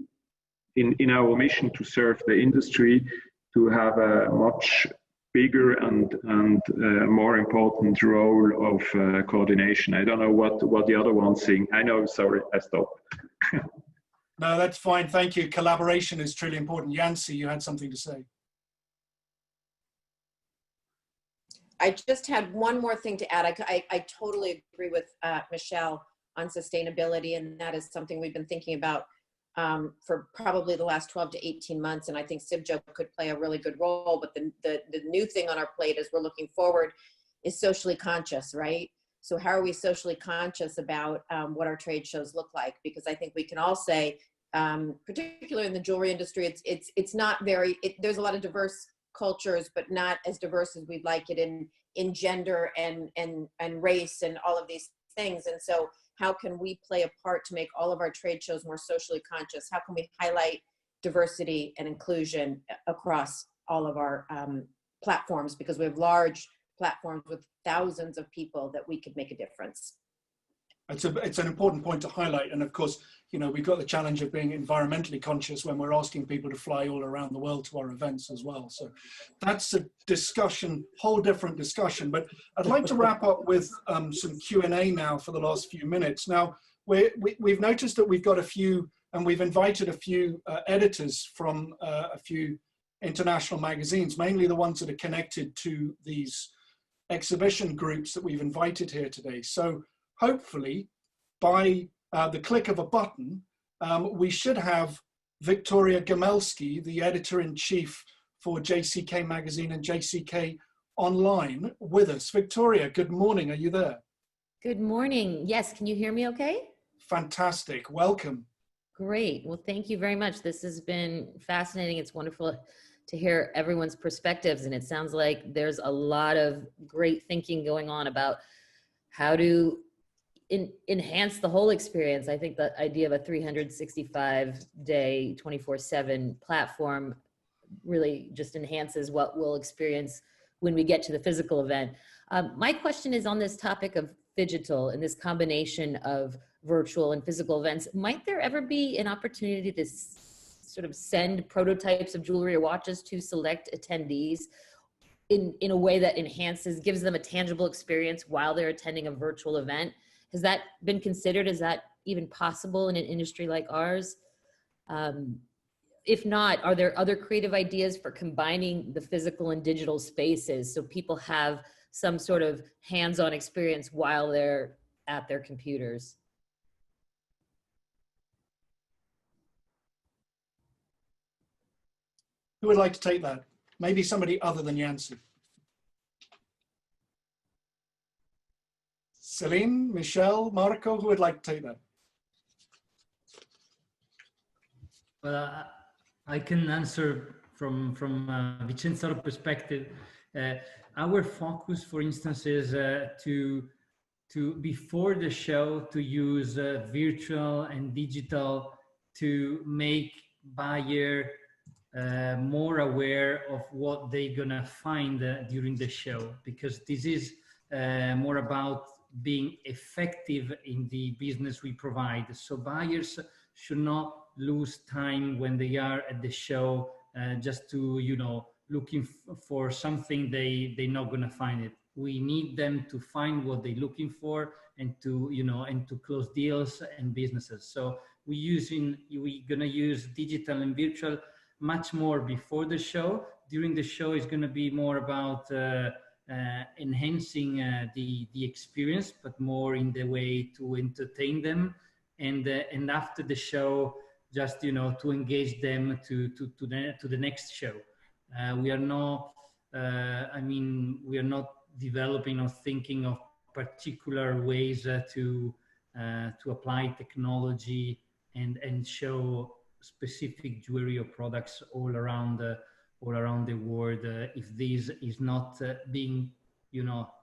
in our mission to serve the industry, to have a much bigger and more important role of coordination. I don't know what the other ones think. I know, sorry, I stopped. No, that's fine. Thank you. Collaboration is truly important. Yancy, you had something to say. I just had one more thing to add. I totally agree with Michel on sustainability, and that is something we've been thinking about for probably the last 12 to 18 months, and I think CIPJO could play a really good role. But the new thing on our plate as we're looking forward is socially conscious, right? So how are we socially conscious about what our trade shows look like? Because I think we can all say, particularly in the jewelry industry, it's not very, there's a lot of diverse cultures, but not as diverse as we'd like it in gender and race and all of these things. And so how can we play a part to make all of our trade shows more socially conscious? How can we highlight diversity and inclusion across all of our platforms? Because we have large platforms with thousands of people that we could make a difference. It's an important point to highlight. And of course, you know, we've got the challenge of being environmentally conscious when we're asking people to fly all around the world to our events as well. So that's a discussion, whole different discussion. But I'd like to wrap up with some Q&A now for the last few minutes. Now, we've noticed that we've got a few, and we've invited a few editors from a few international magazines, mainly the ones that are connected to these exhibition groups that we've invited here today. So hopefully by the click of a button, we should have Victoria Gamelski, the editor-in-chief for JCK Magazine and JCK Online, with us. Victoria, good morning. Are you there? Good morning. Yes, can you hear me okay? Fantastic. Welcome. Great. Well, thank you very much. This has been fascinating. It's wonderful to hear everyone's perspectives, and it sounds like there's a lot of great thinking going on about how to enhance the whole experience. I think the idea of a 365-day, 24/7 platform really just enhances what we'll experience when we get to the physical event. My question is on this topic of phygital and this combination of virtual and physical events. Might there ever be an opportunity to sort of send prototypes of jewelry or watches to select attendees in a way that gives them a tangible experience while they're attending a virtual event? Has that been considered? Is that even possible in an industry like ours? If not, are there other creative ideas for combining the physical and digital spaces so people have some sort of hands-on experience while they're at their computers? Who would like to take that? Maybe somebody other than Yancy. Celine, Michel, Marco, who would like to take that? Well, I can answer from VICENZAORO perspective. Our focus, for instance, is to before the show to use virtual and digital to make buyer more aware of what they're gonna find during the show, because this is more about being effective in the business we provide. So buyers should not lose time when they are at the show just to, looking for something they're not gonna find it. We need them to find what they're looking for and to, and to close deals and businesses. So we're gonna use digital and virtual much more before the show. During the show is gonna be more about enhancing the experience, but more in the way to entertain them, and after the show, just to engage them to the next show. We are not, we are not developing or thinking of particular ways to apply technology and show specific jewelry or products all around the world. If this is not being,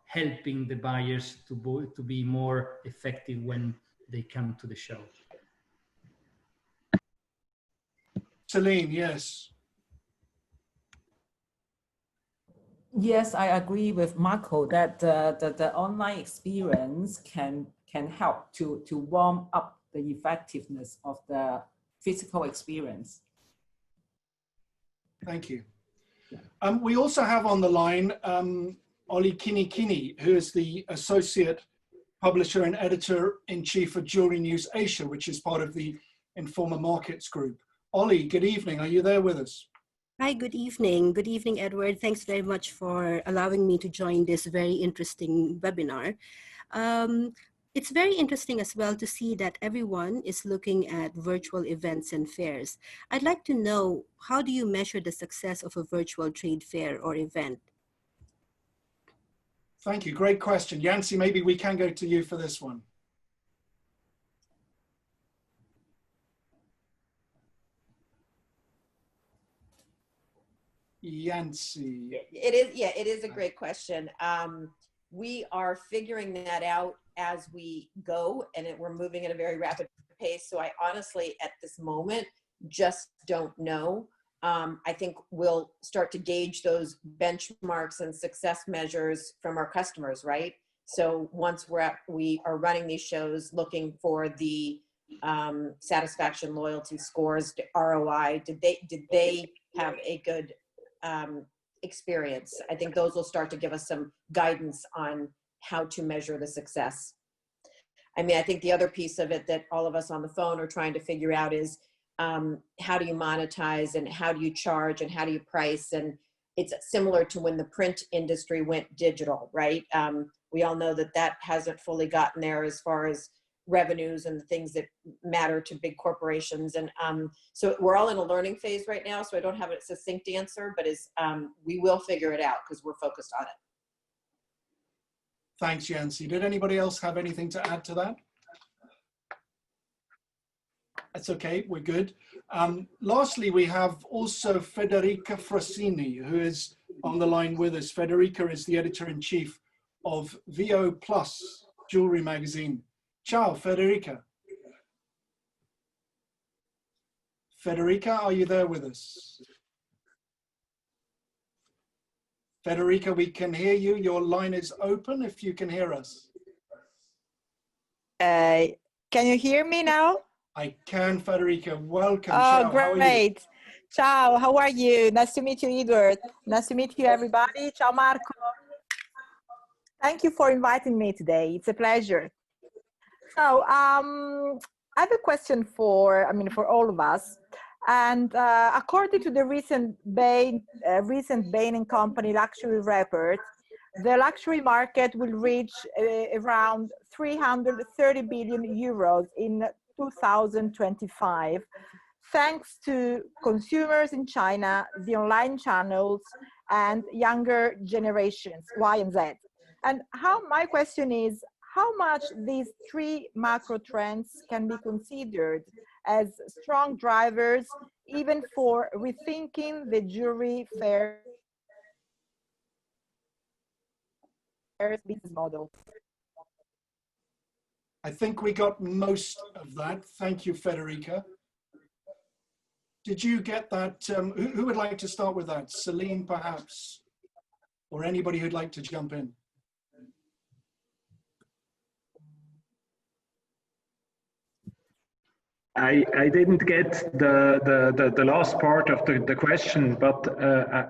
helping the buyers to be more effective when they come to the show. Celine, yes. Yes, I agree with Marco that the online experience can help to warm up the effectiveness of the physical experience. Thank you. We also have on the line Oli Kini, who is the Associate Publisher and Editor-in-Chief of Jewellery News Asia, which is part of the Informa Markets group. Oli, good evening. Are you there with us? Hi, good evening. Good evening, Edward. Thanks very much for allowing me to join this very interesting webinar. It's very interesting as well to see that everyone is looking at virtual events and fairs. I'd like to know, how do you measure the success of a virtual trade fair or event? Thank you. Great question. Yancy, maybe we can go to you for this one. Yancy. It is a great question. We are figuring that out as we go, and we're moving at a very rapid pace. So I honestly, at this moment, just don't know. I think we'll start to gauge those benchmarks and success measures from our customers, right? So once we are running these shows, looking for the satisfaction, loyalty scores, ROI, did they have a good experience? I think those will start to give us some guidance on how to measure the success. I mean, I think the other piece of it that all of us on the phone are trying to figure out is how do you monetize and how do you charge and how do you price, and it's similar to when the print industry went digital, right? We all know that that hasn't fully gotten there as far as revenues and the things that matter to big corporations. And so we're all in a learning phase right now. So I don't have a succinct answer, but we will figure it out because we're focused on it. Thanks, Yancy. Did anybody else have anything to add to that? That's okay, we're good. Lastly, we have also Federica Frassini, who is on the line with us. Federica is the editor-in-chief of VO Plus Jewelry magazine. Ciao, Federica. Federica, are you there with us? Federica, we can hear you. Your line is open if you can hear us. Can you hear me now? I can, Federica. Welcome. Oh, Ciao. How are you? great. Ciao, how are you? Nice to meet you, Edward. Nice to meet you, everybody. Ciao, Marco. Thank you for inviting me today. It's a pleasure. So I have a question for all of us. And according to the recent Bain & Company luxury report, the luxury market will reach around 330 billion euros in 2025, thanks to consumers in China, the online channels, and younger generations, Y and Z. And my question is, how much these three macro trends can be considered as strong drivers, even for rethinking the jewelry fair business model? I think we got most of that. Thank you, Federica. Did you get that? Who would like to start with that? Celine, perhaps, or anybody who'd like to jump in? I didn't get the last part of the question, but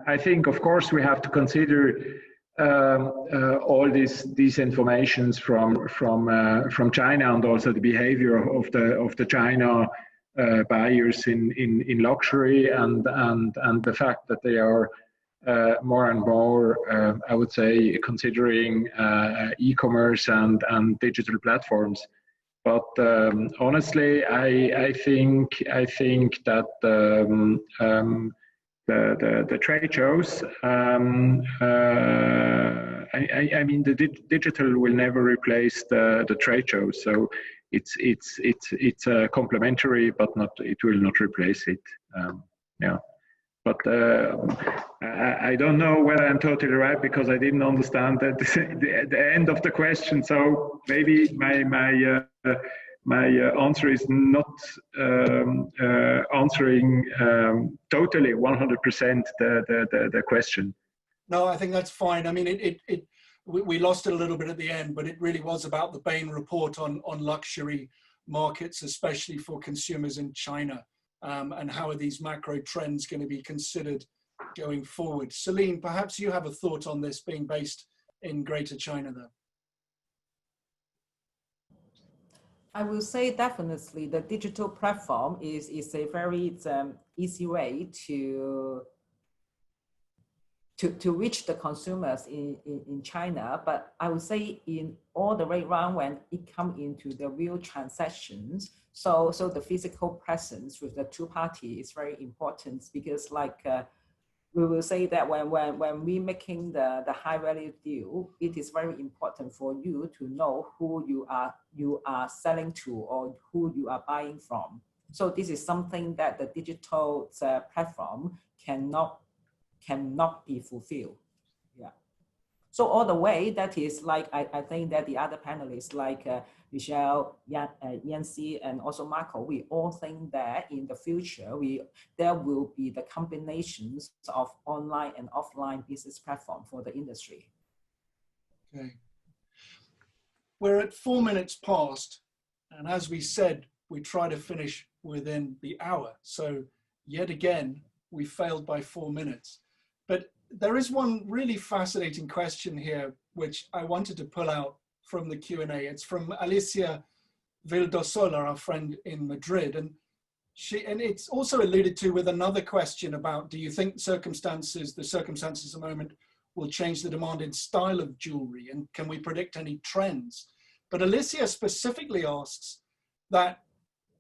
I think, of course, we have to consider all these informations from China, and also the behavior of the China buyers in luxury, and the fact that they are more and more, I would say, considering e-commerce and digital platforms. But honestly, I think that the trade shows, I mean, the digital will never replace the trade shows. So it's complementary, but it will not replace it. Yeah. But I don't know whether I'm totally right, because I didn't understand the end of the question. So maybe my answer is not answering totally 100% the question. No, I think that's fine. I mean, we lost it a little bit at the end, but it really was about the Bain report on luxury markets, especially for consumers in China. And how are these macro trends going to be considered going forward? Celine, perhaps you have a thought on this, being based in Greater China, though. I will say definitely the digital platform is a very easy way to reach the consumers in China. But I would say in all the way around, when it comes into the real transactions, so the physical presence with the two parties is very important, because we will say that when we making the high value deal, it is very important for you to know who you are selling to, or who you are buying from. So this is something that the digital platform cannot be fulfilled. Yeah. So all the way, that is I think that the other panelists like Michel, Yancy, and also Marco, we all think that in the future, there will be the combinations of online and offline business platform for the industry. Okay. We're at 4 minutes past, and as we said, we try to finish within the hour. So yet again, we failed by 4 minutes. But there is one really fascinating question here, which I wanted to pull out from the Q&A. It's from Alicia Vildosola, our friend in Madrid. And And it's also alluded to with another question about, do you think the circumstances at the moment will change the demand in style of jewelry, and can we predict any trends? But Alicia specifically asks that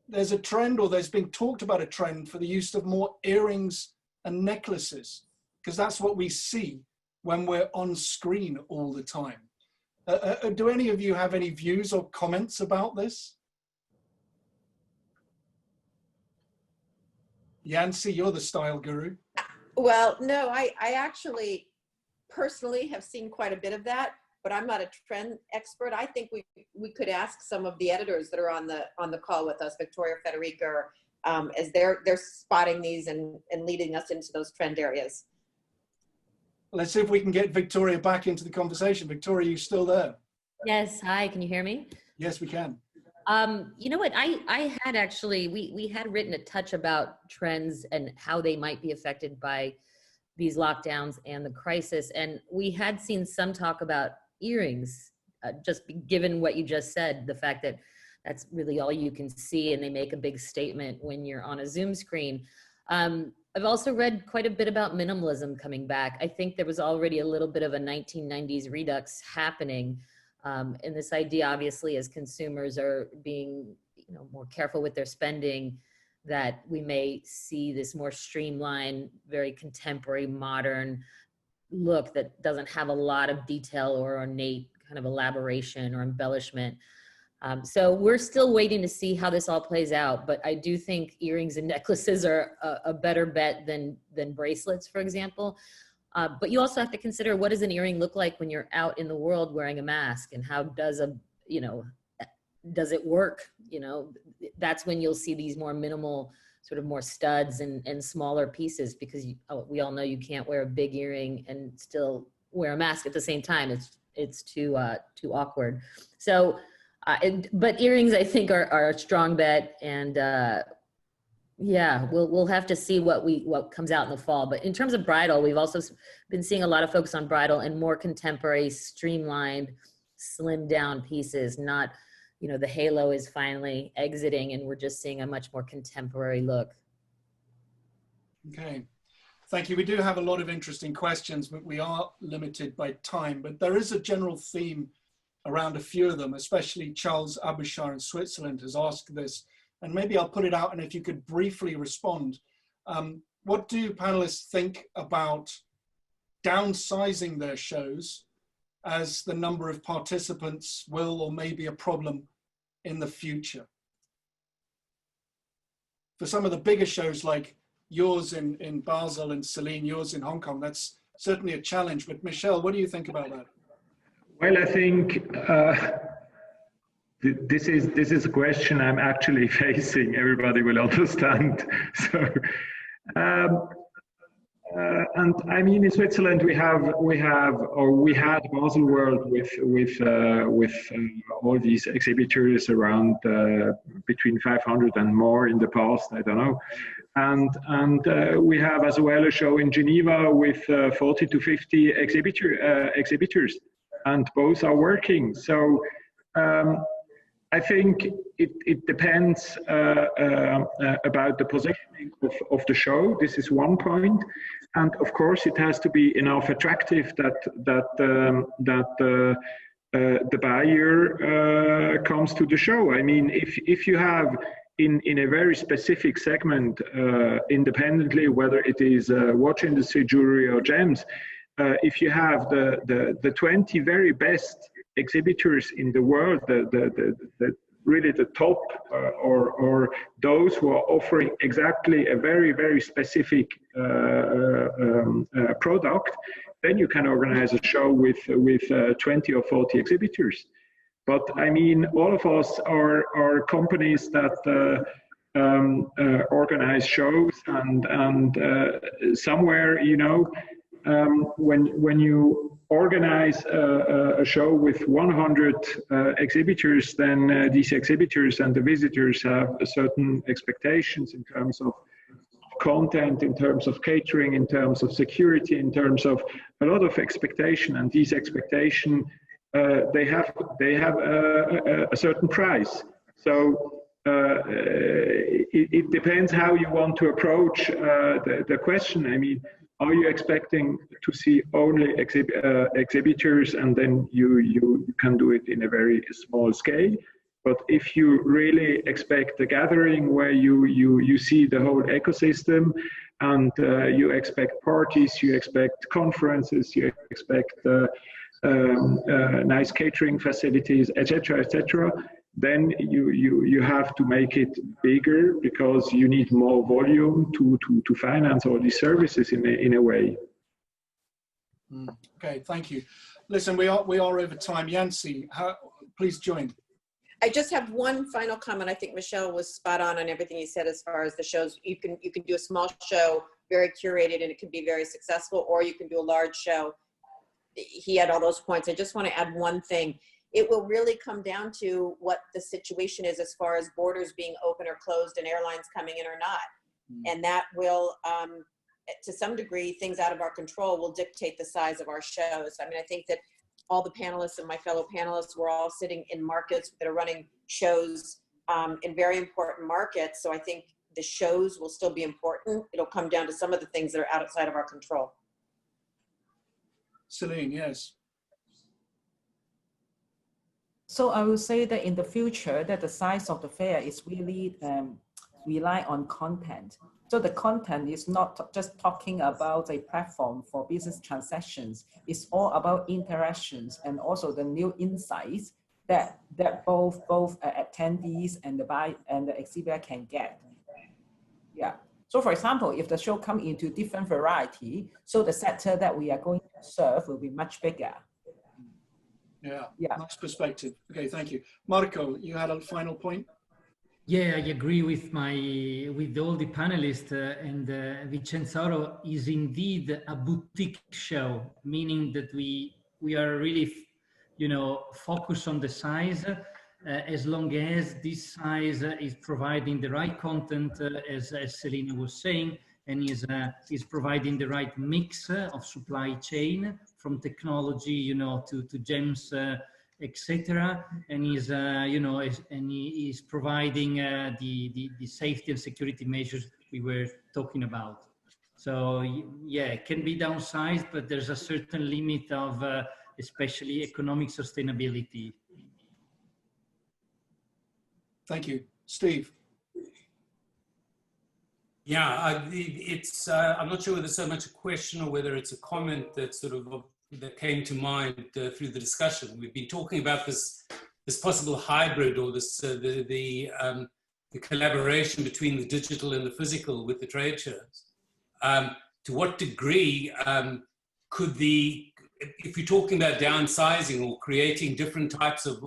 there's a trend, or there's been talked about a trend for the use of more earrings and necklaces, because that's what we see when we're on screen all the time. Do any of you have any views or comments about this? Yancy, you're the style guru. Well, no, I actually personally have seen quite a bit of that, but I'm not a trend expert. I think we could ask some of the editors that are on the call with us, Victoria, Federica, as they're spotting these and leading us into those trend areas. Let's see if we can get Victoria back into the conversation. Victoria, you still there? Yes, hi, can you hear me? Yes, we can. You know what, I had actually, we had written a touch about trends and how they might be affected by these lockdowns and the crisis. And we had seen some talk about earrings, just given what you just said, the fact that that's really all you can see and they make a big statement when you're on a Zoom screen. I've also read quite a bit about minimalism coming back. I think there was already a little bit of a 1990s redux happening. And this idea, obviously, as consumers are being, more careful with their spending, that we may see this more streamlined, very contemporary, modern look that doesn't have a lot of detail or ornate kind of elaboration or embellishment. So we're still waiting to see how this all plays out, but I do think earrings and necklaces are a better bet than bracelets, for example. But you also have to consider, what does an earring look like when you're out in the world wearing a mask, and how does does it work? That's when you'll see these more minimal, sort of more studs and smaller pieces, because we all know you can't wear a big earring and still wear a mask at the same time. It's too awkward. So, but earrings, I think, are a strong bet, and yeah, we'll have to see what comes out in the fall. But in terms of bridal, we've also been seeing a lot of focus on bridal and more contemporary, streamlined, slimmed down pieces. Not, the halo is finally exiting, and we're just seeing a much more contemporary look. Okay, thank you. We do have a lot of interesting questions, but we are limited by time. But there is a general theme around a few of them, especially Charles Abushar in Switzerland has asked this, and maybe I'll put it out, and if you could briefly respond. What do panelists think about downsizing their shows, as the number of participants will or may be a problem in the future? For some of the bigger shows like yours in Basel and Celine, yours in Hong Kong, that's certainly a challenge. But Michel, what do you think about that? Well, I think this is a question I'm actually facing. Everybody will understand. So, and I mean, in Switzerland we had Baselworld with all these exhibitors around between 500 and more in the past. I don't know. And we have as well a show in Geneva with 40 to 50 exhibitors. And both are working. So I think it depends about the positioning of the show. This is one point. And of course, it has to be enough attractive that the buyer comes to the show. I mean, if you have in a very specific segment, independently, whether it is watch industry, jewelry, or gems, if you have the 20 very best exhibitors in the world, really the top, or those who are offering exactly a very, very specific product, then you can organize a show with 20 or 40 exhibitors. But I mean, all of us are companies that organize shows, and somewhere, when you organize a show with 100 exhibitors, then these exhibitors and the visitors have certain expectations in terms of content, in terms of catering, in terms of security, in terms of a lot of expectation, and these expectations they have a certain price. So it depends how you want to approach the question. I mean, are you expecting to see only exhibitors, and then you can do it in a very small scale? But if you really expect a gathering where you see the whole ecosystem, and you expect parties, you expect conferences, you expect nice catering facilities, etc., then you have to make it bigger, because you need more volume to finance all these services in a way. Okay, thank you. Listen, we are over time. Yancy, please join. I just have one final comment. I think Michel was spot on everything he said as far as the shows. You can do a small show, very curated, and it can be very successful, or you can do a large show. He had all those points. I just want to add one thing. It will really come down to what the situation is as far as borders being open or closed and airlines coming in or not. And that will, to some degree, things out of our control will dictate the size of our shows. I mean, I think that all the panelists and my fellow panelists were all sitting in markets that are running shows in very important markets. So I think the shows will still be important. It'll come down to some of the things that are outside of our control. Celine, yes. So I will say that in the future, that the size of the fair is really rely on content. So the content is not just talking about a platform for business transactions. It's all about interactions and also the new insights that both attendees and the exhibitor can get. Yeah. So for example, if the show come into different variety, so the sector that we are going to serve will be much bigger. Yeah, nice perspective. Okay, thank you. Marco, you had a final point? Yeah, I agree with all the panelists, and VICENZAORO is indeed a boutique show, meaning that we are really, focused on the size, as long as this size is providing the right content, as Celine was saying, and is providing the right mix of supply chain, from technology, to gems, etc., and is providing the safety and security measures we were talking about. So yeah, it can be downsized, but there's a certain limit of especially economic sustainability. Thank you. Steve. Yeah, I'm not sure whether it's so much a question or whether it's a comment that that came to mind through the discussion. We've been talking about this possible hybrid, or this the collaboration between the digital and the physical with the trade shows. To what degree could if you're talking about downsizing or creating different types of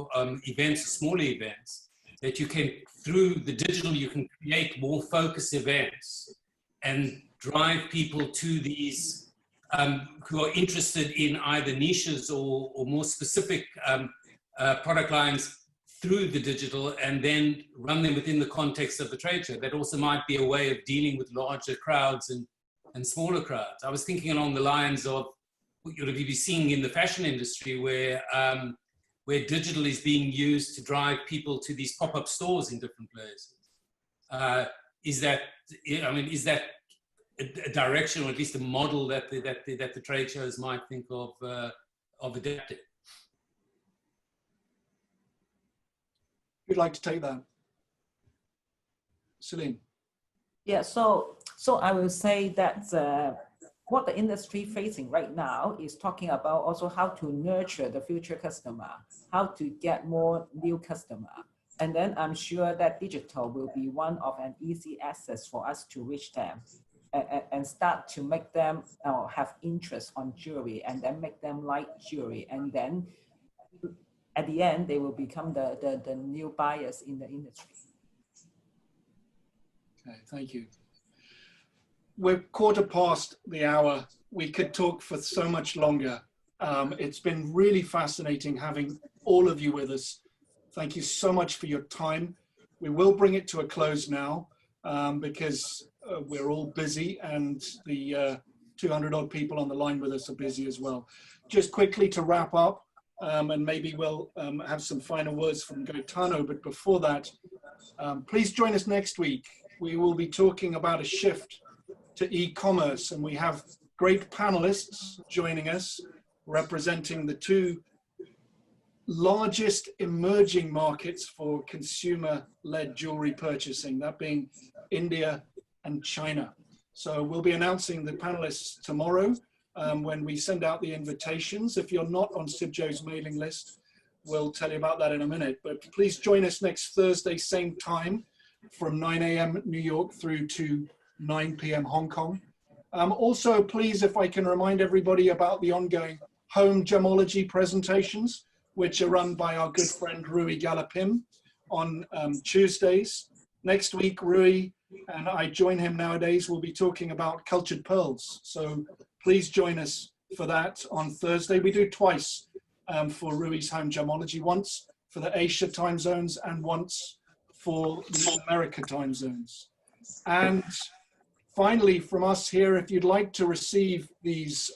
events, smaller events, that you can, through the digital, you can create more focused events and drive people to these who are interested in either niches or more specific product lines through the digital, and then run them within the context of the trade show. That also might be a way of dealing with larger crowds and smaller crowds. I was thinking along the lines of what you'll be seeing in the fashion industry, where digital is being used to drive people to these pop-up stores in different places. Is that a direction, or at least a model that the trade shows might think of adapting? Who'd like to take that? Celine. Yeah, so I will say that what the industry facing right now is talking about also how to nurture the future customer, how to get more new customer. And then I'm sure that digital will be one of an easy access for us to reach them and start to make them have interest on jewelry, and then make them like jewelry. And then at the end, they will become the new buyers in the industry. Okay, thank you. We're 1/4 hour. We could talk for so much longer. It's been really fascinating having all of you with us. Thank you so much for your time. We will bring it to a close now because we're all busy, and the 200 odd people on the line with us are busy as well. Just quickly to wrap up, and maybe we'll have some final words from Gaetano, but before that, please join us next week we will be talking about a shift to e-commerce, and we have great panelists joining us representing the two largest emerging markets for consumer-led jewelry purchasing, that being India and China. So we'll be announcing the panelists tomorrow when we send out the invitations. If you're not on CIBJO's mailing list, we'll tell you about that in a minute. But please join us next Thursday, same time, from 9 a.m. New York through to 9 p.m. Hong Kong. Also, please, if I can remind everybody about the ongoing home gemology presentations, which are run by our good friend Rui Galapim on Tuesdays. Next week, Rui, and I join him nowadays, we'll be talking about cultured pearls. So please join us for that on Thursday. We do twice for Rui's home gemology, once for the Asia time zones and once for the America time zones. And finally, from us here, if you'd like to receive these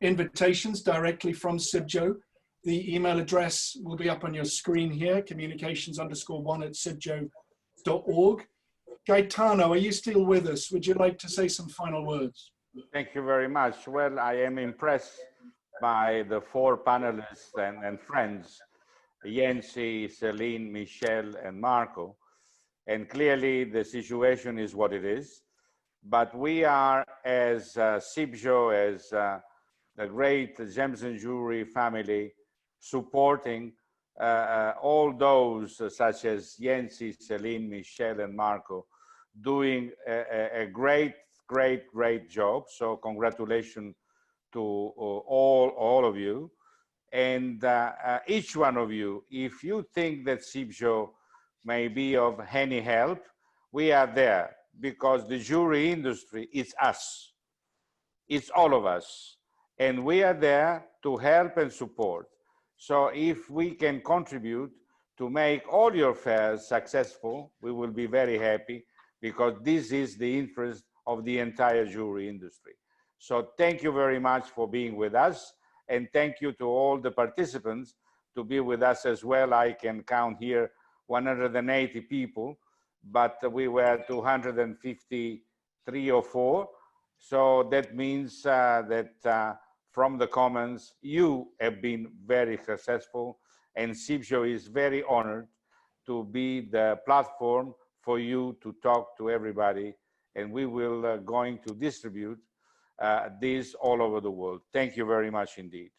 invitations directly from CIBJO, the email address will be up on your screen here, communications_1@cibjo.org. Gaetano, are you still with us? Would you like to say some final words? Thank you very much. Well, I am impressed by the four panelists and friends, Yancy, Celine, Michel, and Marco. And clearly the situation is what it is. But we are, as CIBJO, as the great gems and jewelry family, supporting all those such as Yancy, Celine, Michel, and Marco, doing a great job. So congratulations to all of you. And each one of you, if you think that CIBJO may be of any help, we are there, because the jewelry industry is us. It's all of us. And we are there to help and support. So if we can contribute to make all your fairs successful, we will be very happy, because this is the interest of the entire jewelry industry. So thank you very much for being with us. And thank you to all the participants to be with us as well. I can count here 180 people, but we were 253 or 4. So that means that from the comments, you have been very successful, and CIBJO is very honored to be the platform for you to talk to everybody, and we will going to distribute this all over the world. Thank you very much indeed.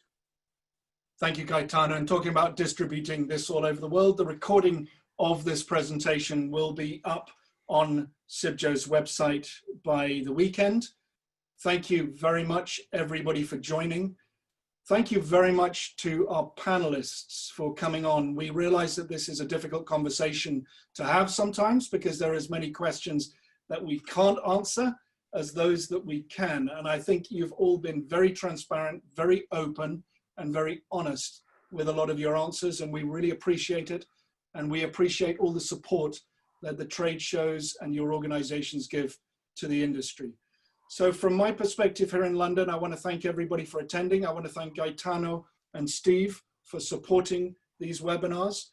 Thank you, Gaetano. And talking about distributing this all over the world, the recording of this presentation will be up on CIBJO's website by the weekend. Thank you very much, everybody, for joining. Thank you very much to our panelists for coming on. We realize that this is a difficult conversation to have sometimes, because there are as many questions that we can't answer as those that we can. And I think you've all been very transparent, very open, and very honest with a lot of your answers, and we really appreciate it. And we appreciate all the support that the trade shows and your organizations give to the industry. So from my perspective here in London, I want to thank everybody for attending. I want to thank Gaetano and Steve for supporting these webinars.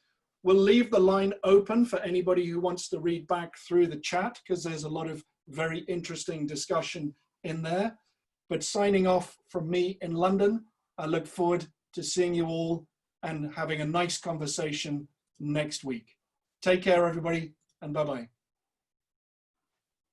We'll leave the line open for anybody who wants to read back through the chat, because there's a lot of very interesting discussion in there. But signing off from me in London, I look forward to seeing you all and having a nice conversation next week. Take care, everybody, and bye-bye.